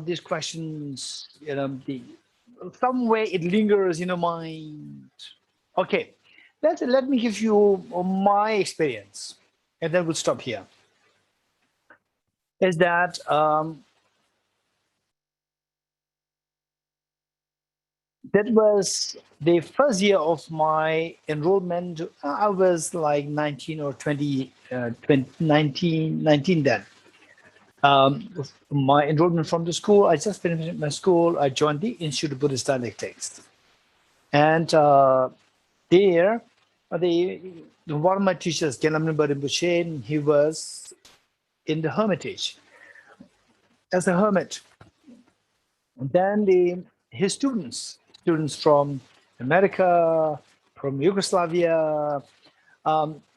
these questions, some way it lingers in your mind. Okay, let me give you my experience, and then we'll stop here. Is that that was the first year of my enrollment. I was like 19 or 20, 19 then. My enrollment from the school, I just finished my school. I joined the Institute of Buddhist Dialectics. And there, one of my teachers, Genamni Rinpoche, he was in the hermitage as a hermit. And then his students from America, from Yugoslavia,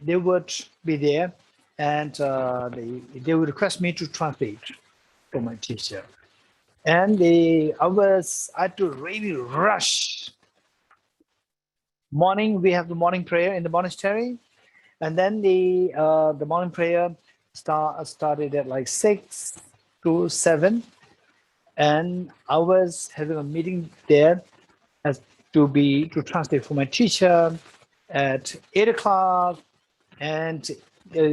they would be there, and they would request me to translate for my teacher. And I had to really rush. Morning, we have the morning prayer in the monastery, and then the morning prayer started at like 6 to 7, and I was having a meeting there to translate for my teacher at 8 o'clock, and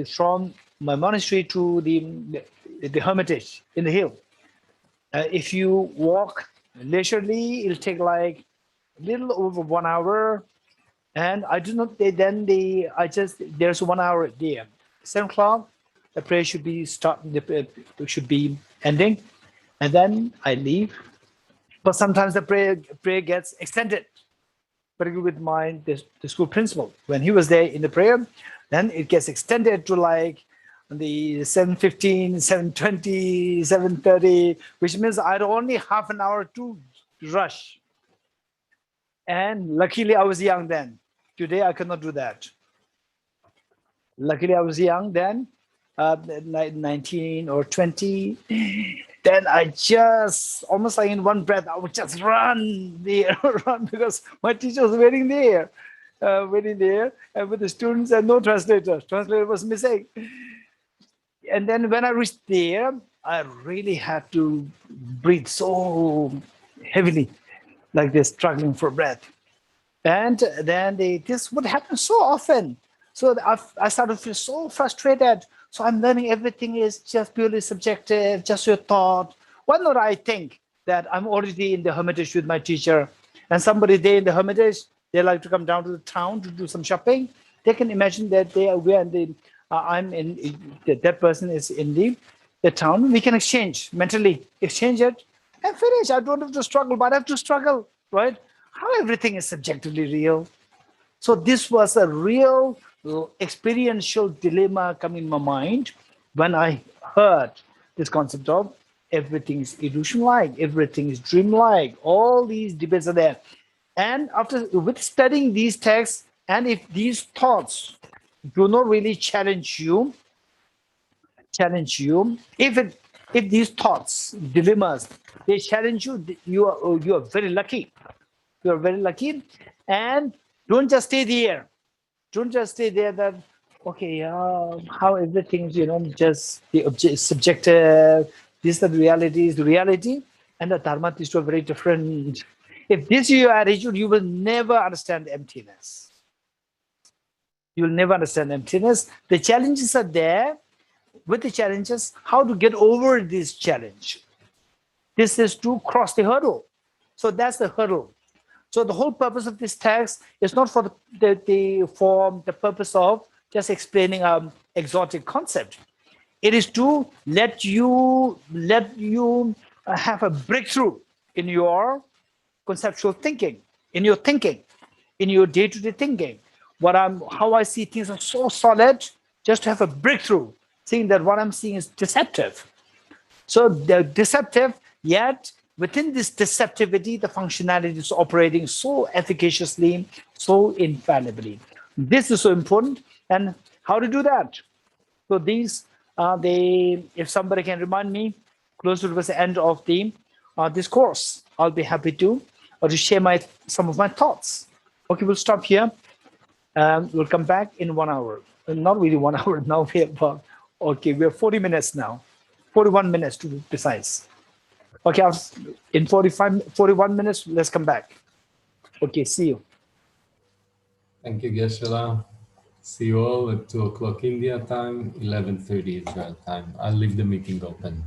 from my monastery to the hermitage in the hill. If you walk leisurely, it'll take like a little over 1 hour. And I do not. There's 1 hour there. 7 o'clock, the prayer should be ending, and then I leave. But sometimes the prayer gets extended. Particularly with the school principal, when he was there in the prayer, then it gets extended to like the 7:15, 7:20, 7:30, which means I had only half an hour to rush. And luckily I was young then. Today I cannot do that. Luckily I was young then, 19 or 20. Then I just, almost like in one breath, I would just run there, run, because my teacher was waiting there, and with the students and no translator. Translator was missing. And then when I reached there, I really had to breathe so heavily, like this, struggling for breath. And then this would happen so often. So I started to feel so frustrated. So I'm learning everything is just purely subjective, just your thought. Why not I think that I'm already in the hermitage with my teacher, and somebody there in the hermitage, they like to come down to the town to do some shopping. They can imagine that that person is in the town. We can exchange mentally, exchange it, and finish. I don't have to struggle, but I have to struggle, right? How everything is subjectively real. So this was a real experiential dilemma coming in my mind when I heard this concept of everything is illusion-like, everything is dream-like. All these debates are there. And with studying these texts, and if these thoughts do not really challenge you, if these thoughts, dilemmas, they challenge you, you are very lucky. You are very lucky. And don't just stay there. Don't just stay there that, okay, how everything is, just subjective. These are the realities, the reality, and the dharma is two are very different. If this is your attitude, you will never understand emptiness. You will never understand emptiness. The challenges are there. With the challenges, how to get over this challenge. This is to cross the hurdle. So that's the hurdle. So the whole purpose of this text is not for the purpose of just explaining an exotic concept. It is to let you have a breakthrough in your conceptual thinking, in your day-to-day thinking. How I see things are so solid, just to have a breakthrough, seeing that what I'm seeing is deceptive. So they're deceptive, yet within this deceptivity, the functionality is operating so efficaciously, so infallibly. This is so important. And how to do that? So these are if somebody can remind me, close to the end of this course, I'll be happy to share some of my thoughts. Okay, we'll stop here. We'll come back in 1 hour. Not really 1 hour now. We have 40 minutes now. 41 minutes to be precise. Okay, in 41 minutes, let's come back. Okay, see you. Thank you, Geshe. See you all at 2 o'clock India time, 11:30 Israel time. I'll leave the meeting open.